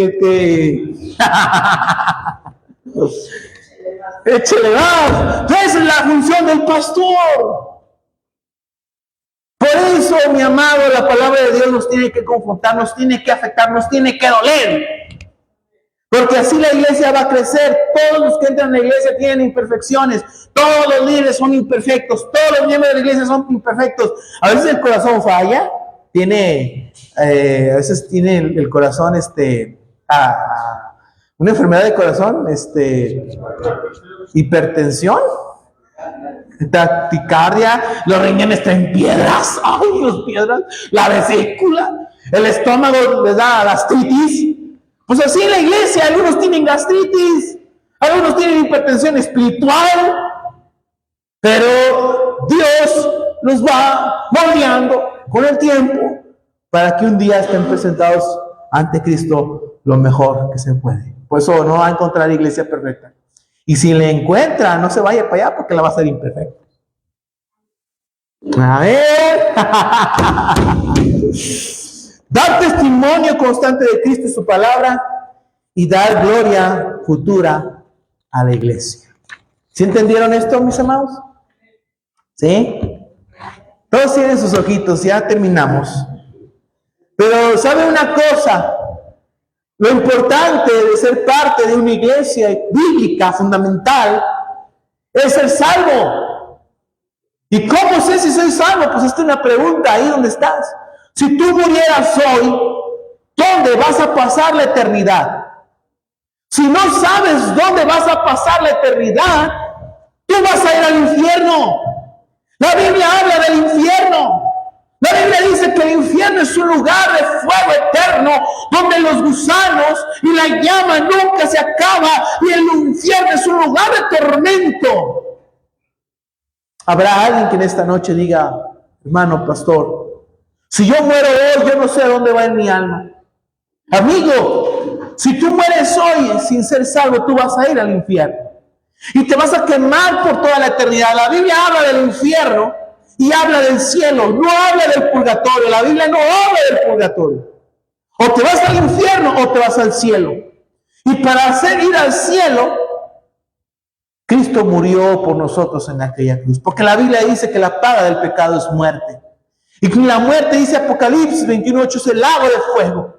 Échele más. Esa es la función del pastor. Por eso, mi amado, la palabra de Dios nos tiene que confrontar, nos tiene que afectar, nos tiene que doler. Porque así la iglesia va a crecer. Todos los que entran en la iglesia tienen imperfecciones. Todos los líderes son imperfectos. Todos los miembros de la iglesia son imperfectos. A veces el corazón falla. A veces tiene el corazón, una enfermedad de corazón, hipertensión, taquicardia, los riñones traen piedras. Ay, las piedras, la vesícula, el estómago les da gastritis. Pues así en la iglesia, algunos tienen gastritis, algunos tienen hipertensión espiritual, pero Dios los va moldeando con el tiempo para que un día estén presentados ante Cristo lo mejor que se puede. Por eso no va a encontrar iglesia perfecta. Y si le encuentra, no se vaya para allá porque la va a hacer imperfecta. A ver. Dar testimonio constante de Cristo y su palabra y dar gloria futura a la iglesia. ¿Sí entendieron esto, mis amados? ¿Sí? Todos tienen sus ojitos, ya terminamos. Pero ¿sabe una cosa? Lo importante de ser parte de una iglesia bíblica fundamental es ser salvo. ¿Y cómo sé si soy salvo? Pues esta es una pregunta ahí donde estás. Si tú murieras hoy, ¿dónde vas a pasar la eternidad? Si no sabes dónde vas a pasar la eternidad, tú vas a ir al infierno. La Biblia habla del infierno. La Biblia dice que el infierno es un lugar de fuego eterno, donde los gusanos y la llama nunca se acaba, y el infierno es un lugar de tormento. Habrá alguien que en esta noche diga, hermano pastor, si yo muero hoy, yo no sé a dónde va en mi alma. Amigo, si tú mueres hoy sin ser salvo, tú vas a ir al infierno. Y te vas a quemar por toda la eternidad. La Biblia habla del infierno y habla del cielo. No habla del purgatorio. La Biblia no habla del purgatorio. O te vas al infierno o te vas al cielo. Y para hacer ir al cielo, Cristo murió por nosotros en aquella cruz. Porque la Biblia dice que la paga del pecado es muerte. Y que la muerte, dice Apocalipsis 21:8, es el lago de fuego.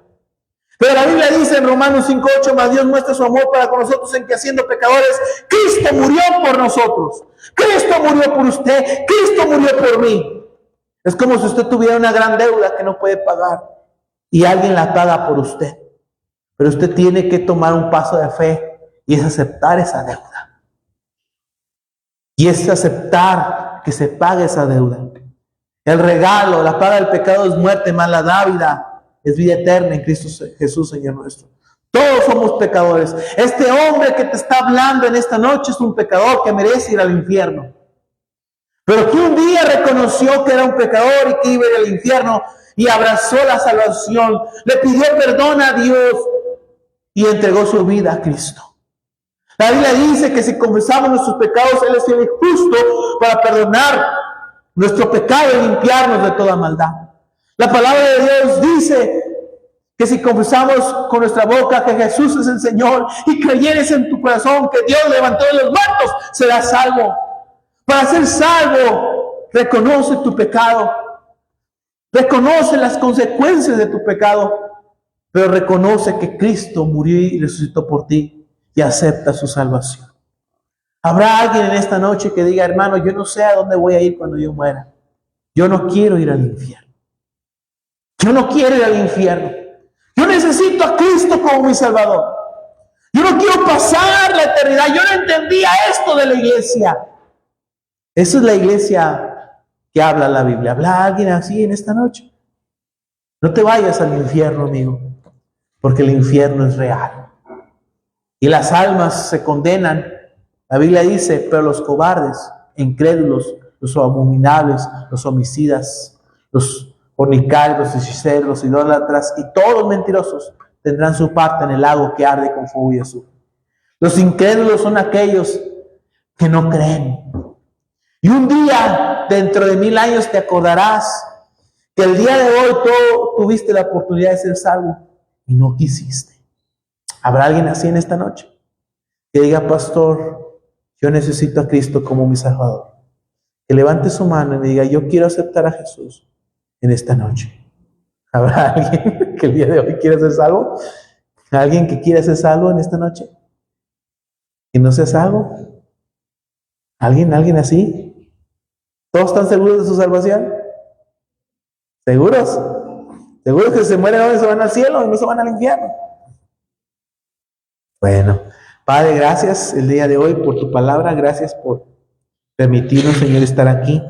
Pero la Biblia dice en Romanos 5:8, más Dios muestra su amor para con nosotros en que siendo pecadores, Cristo murió por nosotros. Cristo murió por usted. Cristo murió por mí. Es como si usted tuviera una gran deuda que no puede pagar y alguien la paga por usted. Pero usted tiene que tomar un paso de fe y es aceptar esa deuda. Y es aceptar que se pague esa deuda. El regalo, la paga del pecado es muerte, mas la dávida es vida eterna en Cristo Jesús, Señor nuestro. Todos somos pecadores. Este hombre que te está hablando en esta noche es un pecador que merece ir al infierno. Pero que un día reconoció que era un pecador y que iba a ir al infierno y abrazó la salvación, le pidió perdón a Dios y entregó su vida a Cristo. La Biblia dice que si confesamos nuestros pecados, Él es fiel y justo para perdonar nuestro pecado y limpiarnos de toda maldad. La palabra de Dios dice que si confesamos con nuestra boca que Jesús es el Señor y creyeres en tu corazón que Dios levantó de los muertos, serás salvo. Para ser salvo, reconoce tu pecado, reconoce las consecuencias de tu pecado, pero reconoce que Cristo murió y resucitó por ti y acepta su salvación. Habrá alguien en esta noche que diga: hermano, yo no sé a dónde voy a ir cuando yo muera. Yo no quiero ir al infierno. Yo no quiero ir al infierno. Yo necesito a Cristo como mi Salvador. Yo no quiero pasar la eternidad. Yo no entendía esto de la iglesia. Esa es la iglesia que habla la Biblia. ¿Habla alguien así en esta noche? No te vayas al infierno, amigo, porque el infierno es real. Y las almas se condenan. La Biblia dice: pero los cobardes, incrédulos, los abominables, los homicidas, los fornicarios, los hechiceros, los idólatras y todos los mentirosos tendrán su parte en el lago que arde con fuego y azufre. Los incrédulos son aquellos que no creen. Y un día, dentro de 1000 años, te acordarás que el día de hoy tú tuviste la oportunidad de ser salvo y no quisiste. ¿Habrá alguien así en esta noche? Que diga: pastor, yo necesito a Cristo como mi Salvador. Que levante su mano y me diga: yo quiero aceptar a Jesús en esta noche. ¿Habrá alguien que el día de hoy quiera ser salvo? ¿Alguien que quiera ser salvo en esta noche? ¿Que no sea salvo? ¿Alguien así? ¿Todos están seguros de su salvación? ¿Seguros? ¿Seguros que si se mueren hoy se van al cielo y no se van al infierno? Bueno, Padre, gracias el día de hoy por tu palabra. Gracias por permitirnos, Señor, estar aquí.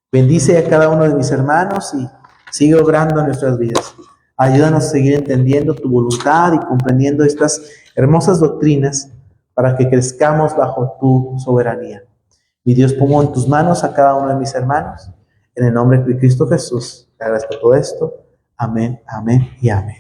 Bendice a cada uno de mis hermanos y sigue obrando en nuestras vidas. Ayúdanos a seguir entendiendo tu voluntad y comprendiendo estas hermosas doctrinas para que crezcamos bajo tu soberanía. Mi Dios, pongo en tus manos a cada uno de mis hermanos. En el nombre de Cristo Jesús, te agradezco todo esto. Amén, amén y amén.